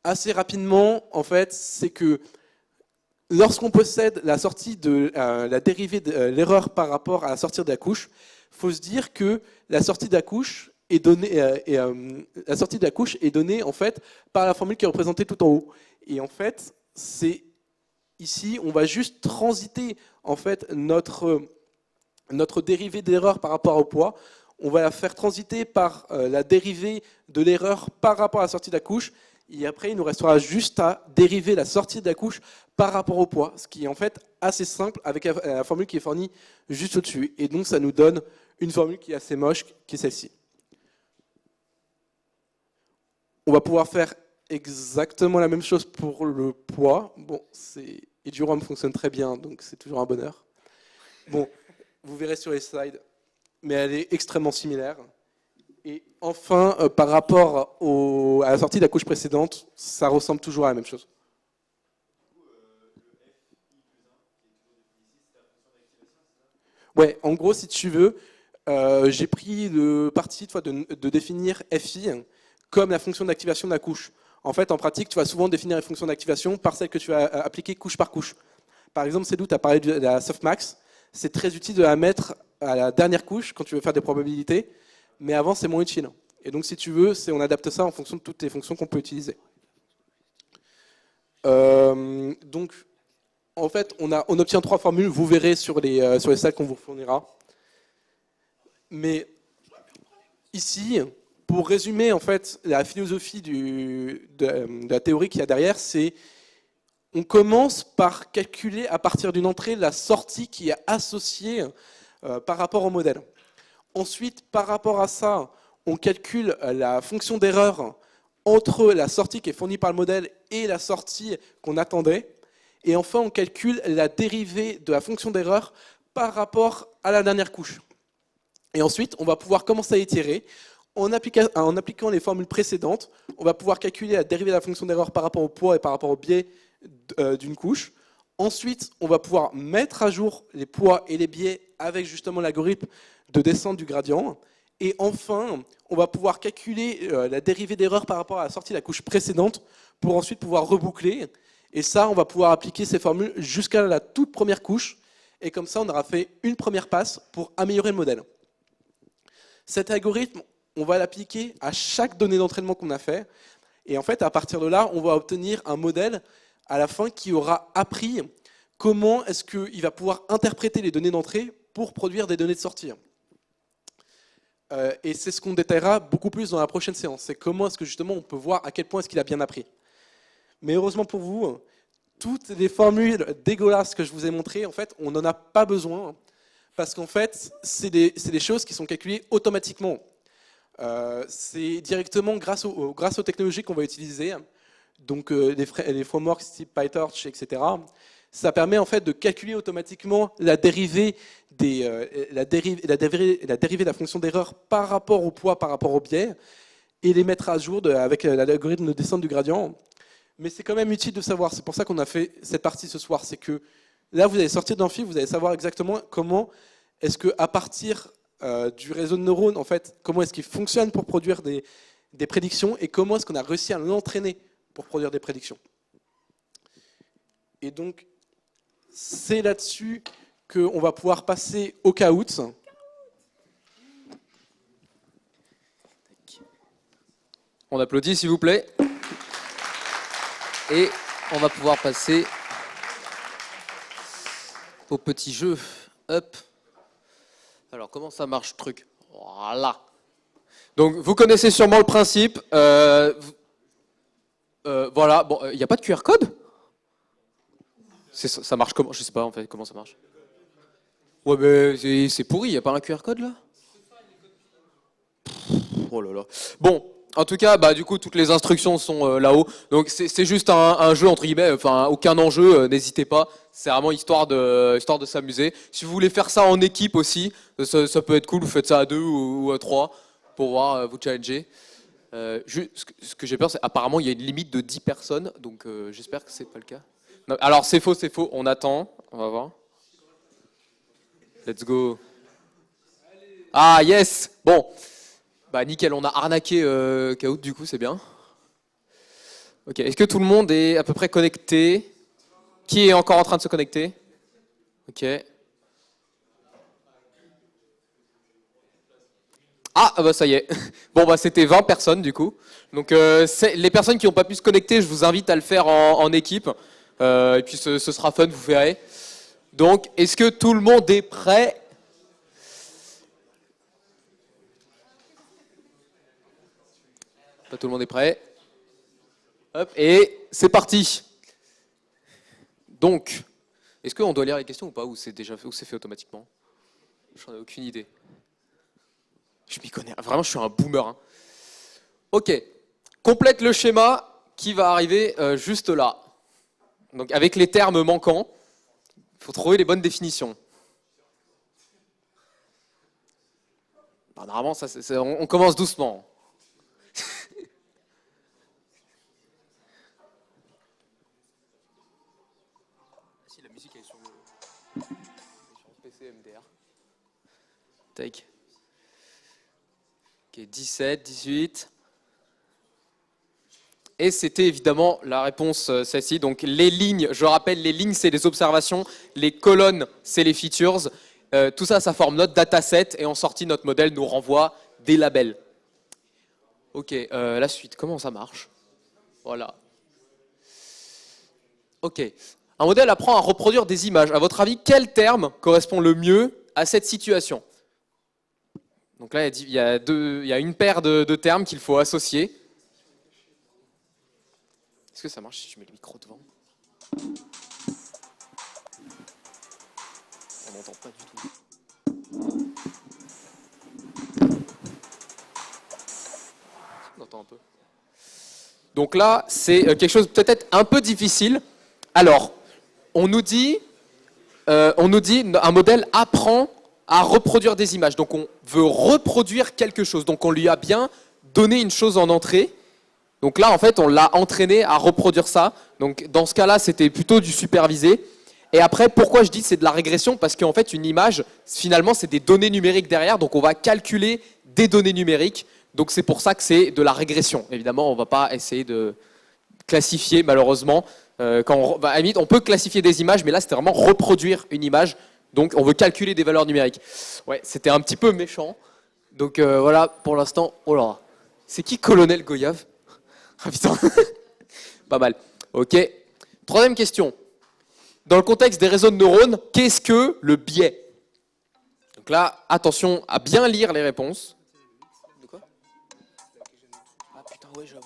[SPEAKER 4] Assez rapidement, en fait, c'est que lorsqu'on possède la sortie de la dérivée de l'erreur par rapport à la sortie de la couche, il faut se dire que la sortie de la couche est donnée, en fait par la formule qui est représentée tout en haut. Et en fait, c'est ici, on va juste transiter en fait notre dérivée d'erreur par rapport au poids. On va la faire transiter par la dérivée de l'erreur par rapport à la sortie de la couche. Et après, il nous restera juste à dériver la sortie de la couche par rapport au poids, ce qui est en fait assez simple avec la formule qui est fournie juste au-dessus. Et donc, ça nous donne une formule qui est assez moche, qui est celle-ci. On va pouvoir faire exactement la même chose pour le poids. Bon, Eduroam fonctionne très bien, donc c'est toujours un bonheur. Bon, vous verrez sur les slides, mais elle est extrêmement similaire. Et enfin, par rapport à la sortie de la couche précédente, ça ressemble toujours à la même chose. Ouais, en gros, si tu veux, j'ai pris le parti de définir FI comme la fonction d'activation de la couche. En fait, en pratique, tu vas souvent définir les fonctions d'activation par celle que tu vas appliquer couche par couche. Par exemple, Cédou, tu as parlé de la softmax. c'est très utile de la mettre à la dernière couche quand tu veux faire des probabilités, mais avant c'est moins utile. Et donc si tu veux, on adapte ça en fonction de toutes les fonctions qu'on peut utiliser. Donc en fait, on obtient 3 formules, vous verrez sur les slides qu'on vous fournira. Mais ici, pour résumer en fait la philosophie de la théorie qu'il y a derrière, c'est on commence par calculer à partir d'une entrée la sortie qui est associée par rapport au modèle. Ensuite, par rapport à ça, on calcule la fonction d'erreur entre la sortie qui est fournie par le modèle et la sortie qu'on attendait. Et enfin, on calcule la dérivée de la fonction d'erreur par rapport à la dernière couche. Et ensuite, on va pouvoir commencer à itérer. En appliquant les formules précédentes, on va pouvoir calculer la dérivée de la fonction d'erreur par rapport au poids et par rapport au biais d'une couche. Ensuite, on va pouvoir mettre à jour les poids et les biais avec justement l'algorithme de descente du gradient. Et enfin, on va pouvoir calculer la dérivée d'erreur par rapport à la sortie de la couche précédente pour ensuite pouvoir reboucler. Et ça, on va pouvoir appliquer ces formules jusqu'à la toute première couche. Et comme ça, on aura fait une première passe pour améliorer le modèle. Cet algorithme, on va l'appliquer à chaque donnée d'entraînement qu'on a fait. Et en fait, à partir de là, on va obtenir un modèle à la fin qui aura appris comment est-ce qu'il va pouvoir interpréter les données d'entrée pour produire des données de sortie. Et c'est ce qu'on détaillera beaucoup plus dans la prochaine séance. C'est comment est-ce que justement on peut voir à quel point est-ce qu'il a bien appris. Mais heureusement pour vous, toutes les formules dégueulasses que je vous ai montrées, en fait, on n'en a pas besoin. Parce qu'en fait, c'est des choses qui sont calculées automatiquement. C'est directement grâce aux technologies qu'on va utiliser, donc les frameworks type PyTorch, etc. Ça permet en fait de calculer automatiquement la dérivée de la fonction d'erreur par rapport au poids, par rapport au biais, et les mettre à jour avec l'algorithme de descente du gradient. Mais c'est quand même utile de savoir, c'est pour ça qu'on a fait cette partie ce soir, c'est que là vous allez sortir d'amphi, vous allez savoir exactement comment est-ce qu'à partir du réseau de neurones, en fait, comment est-ce qu'il fonctionne pour produire des prédictions et comment est-ce qu'on a réussi à l'entraîner pour produire des prédictions. Et donc, c'est là-dessus qu'on va pouvoir passer au Kahoot.
[SPEAKER 1] On applaudit s'il vous plaît. Et on va pouvoir passer au petit jeu. Hop. Alors, comment ça marche ce truc? Voilà. Donc, vous connaissez sûrement le principe. Voilà. Bon, il n'y a pas de QR code? Ça marche comment? Je sais pas en fait comment ça marche. Ouais, mais c'est pourri. Il n'y a pas un QR code là? Oh là là. Bon. En tout cas, bah, du coup, toutes les instructions sont là-haut. Donc, c'est juste un jeu, entre guillemets, enfin, aucun enjeu, n'hésitez pas. C'est vraiment histoire de s'amuser. Si vous voulez faire ça en équipe aussi, ça peut être cool. Vous faites ça à 2 ou à 3 pour voir, vous challenger. Ce que j'ai peur, c'est apparemment, il y a une limite de 10 personnes. Donc, j'espère que c'est pas le cas. Non, alors, c'est faux. On attend. On va voir. Let's go. Ah, yes. Bon. Bah nickel, on a arnaqué Kahoot, du coup c'est bien. Ok, est-ce que tout le monde est à peu près connecté? Qui est encore en train de se connecter? Ok. Ah bah ça y est. Bon bah c'était 20 personnes du coup. Donc les personnes qui n'ont pas pu se connecter, je vous invite à le faire en équipe. Et puis ce sera fun, vous verrez. Donc est-ce que tout le monde est prêt? Pas tout le monde est prêt. Hop, et c'est parti. Donc, est-ce qu'on doit lire les questions ou pas, ou c'est déjà fait, ou c'est fait automatiquement? J'en ai aucune idée. Je m'y connais. Vraiment, je suis un boomer. Hein. Ok. Complète le schéma qui va arriver juste là. Donc, avec les termes manquants, il faut trouver les bonnes définitions. Bah, normalement, on commence doucement. PC MDR. Take. Ok, 17, 18. Et c'était évidemment la réponse celle-ci. Donc les lignes, je rappelle, les lignes c'est les observations, les colonnes c'est les features, Tout ça, ça forme notre dataset et en sortie, notre modèle nous renvoie des labels. Ok, la suite, comment ça marche? Voilà. Ok. Un modèle apprend à reproduire des images. À votre avis, quel terme correspond le mieux à cette situation? Donc là, il y a une paire de termes qu'il faut associer. Est-ce que ça marche si je mets le micro devant? On n'entend pas du tout. On entend un peu. Donc là, c'est quelque chose peut-être un peu difficile. Alors, on nous dit un modèle apprend à reproduire des images. Donc on veut reproduire quelque chose. Donc on lui a bien donné une chose en entrée. Donc là, en fait, on l'a entraîné à reproduire ça. Donc dans ce cas-là, c'était plutôt du supervisé. Et après, pourquoi je dis que c'est de la régression? Parce qu'en fait, une image, finalement, c'est des données numériques derrière. Donc on va calculer des données numériques. Donc c'est pour ça que c'est de la régression. Évidemment, on ne va pas essayer de classifier, malheureusement. À la limite, on peut classifier des images, mais là, c'était vraiment reproduire une image. Donc on veut calculer des valeurs numériques. Ouais, c'était un petit peu méchant. Donc voilà, pour l'instant, oh là, c'est qui Colonel Goyave? Ah putain, pas mal. Ok. Troisième question. Dans le contexte des réseaux de neurones, qu'est-ce que le biais? Donc là, attention à bien lire les réponses. De quoi? Ah putain, ouais, j'avoue.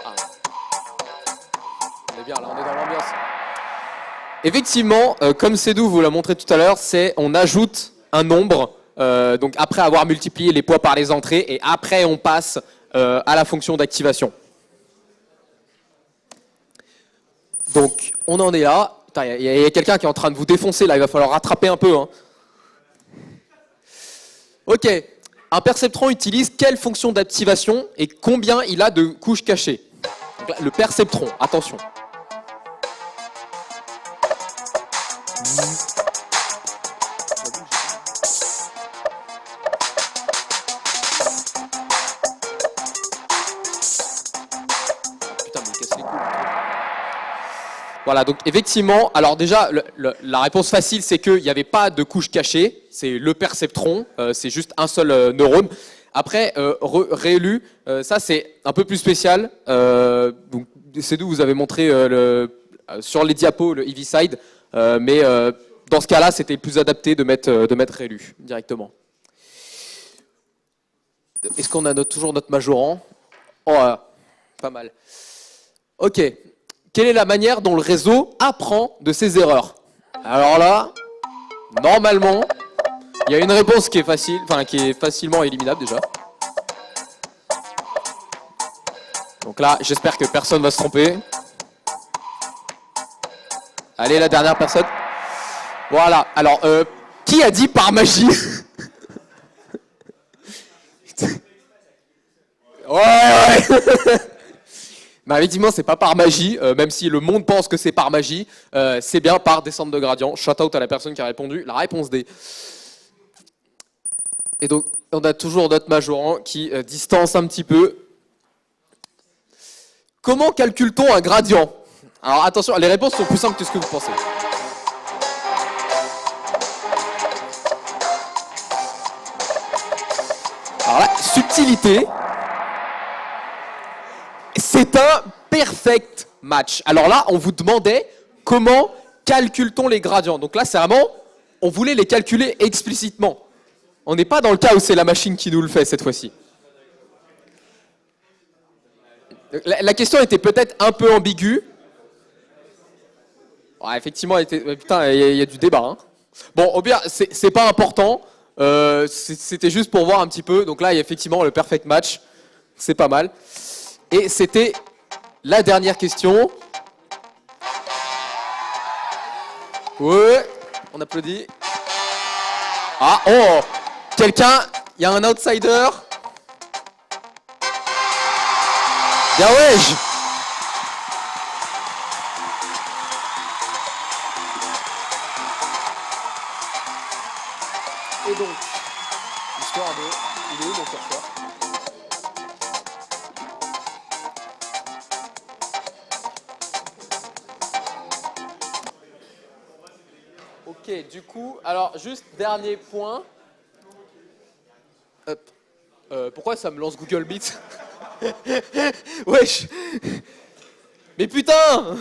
[SPEAKER 1] Ah. On est bien là, on est dans l'ambiance. Effectivement, comme Cédou vous l'a montré tout à l'heure, on ajoute un nombre, donc après avoir multiplié les poids par les entrées, et après on passe à la fonction d'activation. Donc on en est là. Il y a quelqu'un qui est en train de vous défoncer là, il va falloir rattraper un peu. Hein. Ok, un perceptron utilise quelle fonction d'activation et combien il a de couches cachées? Donc là, le perceptron, attention. Voilà, donc effectivement, alors déjà, la réponse facile, c'est qu'il n'y avait pas de couche cachée, c'est le perceptron, c'est juste un seul neurone. Après, réélu, ça c'est un peu plus spécial. Donc, c'est d'où vous avez montré sur les diapos le Eviside, mais dans ce cas-là, c'était plus adapté de mettre réélu directement. Est-ce qu'on a toujours notre majorant? Oh, pas mal. Ok. Quelle est la manière dont le réseau apprend de ses erreurs? Alors là, normalement, il y a une réponse qui est facile, enfin qui est facilement éliminable déjà. Donc là, j'espère que personne va se tromper. Allez, la dernière personne. Voilà. Alors, qui a dit par magie? Ouais. Bah, effectivement, c'est pas par magie, même si le monde pense que c'est par magie, c'est bien par descente de gradient. Shout out à la personne qui a répondu. La réponse D. Et donc, on a toujours notre majorant qui distance un petit peu. Comment calcule-t-on un gradient? Alors attention, les réponses sont plus simples que ce que vous pensez. Alors là, subtilité. C'est un perfect match. Alors là, on vous demandait comment calcule-t-on les gradients. Donc là, c'est vraiment, on voulait les calculer explicitement. On n'est pas dans le cas où c'est la machine qui nous le fait cette fois-ci. La question était peut-être un peu ambiguë. Ouais, effectivement, putain, il y a du débat. Hein. Bon, au pire, c'est pas important. C'était juste pour voir un petit peu. Donc là, il y a effectivement le perfect match. C'est pas mal. Et c'était la dernière question. Ouais, on applaudit. Ah, oh, quelqu'un, il y a un outsider. Bien ouais. Et donc, l'histoire de... Il est où mon curseur? Ok, du coup, alors juste dernier point. Hop. Pourquoi ça me lance Google Meet? Wesh. Mais putain.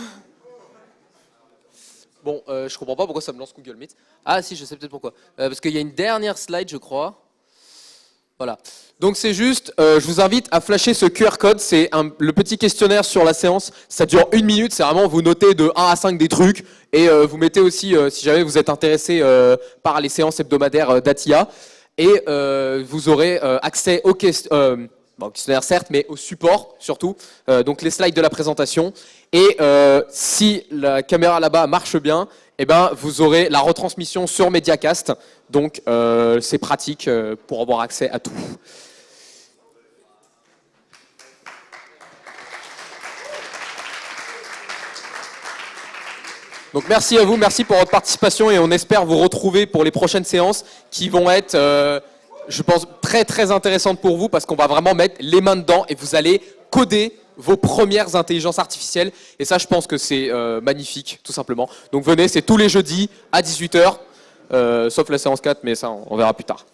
[SPEAKER 1] Bon, je comprends pas pourquoi ça me lance Google Meet. Ah si, je sais peut-être pourquoi. Parce qu'il y a une dernière slide, je crois. Voilà. Donc c'est juste, je vous invite à flasher ce QR code. C'est le petit questionnaire sur la séance. Ça dure 1 minute. C'est vraiment, vous notez de 1 à 5 des trucs. Et vous mettez aussi, si jamais vous êtes intéressé par les séances hebdomadaires d'ATIA. Et vous aurez accès au questionnaire certes, mais au support surtout. Donc les slides de la présentation. Et si la caméra là-bas marche bien, eh ben, vous aurez la retransmission sur Mediacast. Donc c'est pratique pour avoir accès à tout. Donc merci à vous, merci pour votre participation et on espère vous retrouver pour les prochaines séances qui vont être, je pense, très très intéressantes pour vous parce qu'on va vraiment mettre les mains dedans et vous allez coder vos premières intelligences artificielles. Et ça, je pense que c'est magnifique, tout simplement. Donc venez, c'est tous les jeudis à 18h, sauf la séance 4, mais ça, on verra plus tard.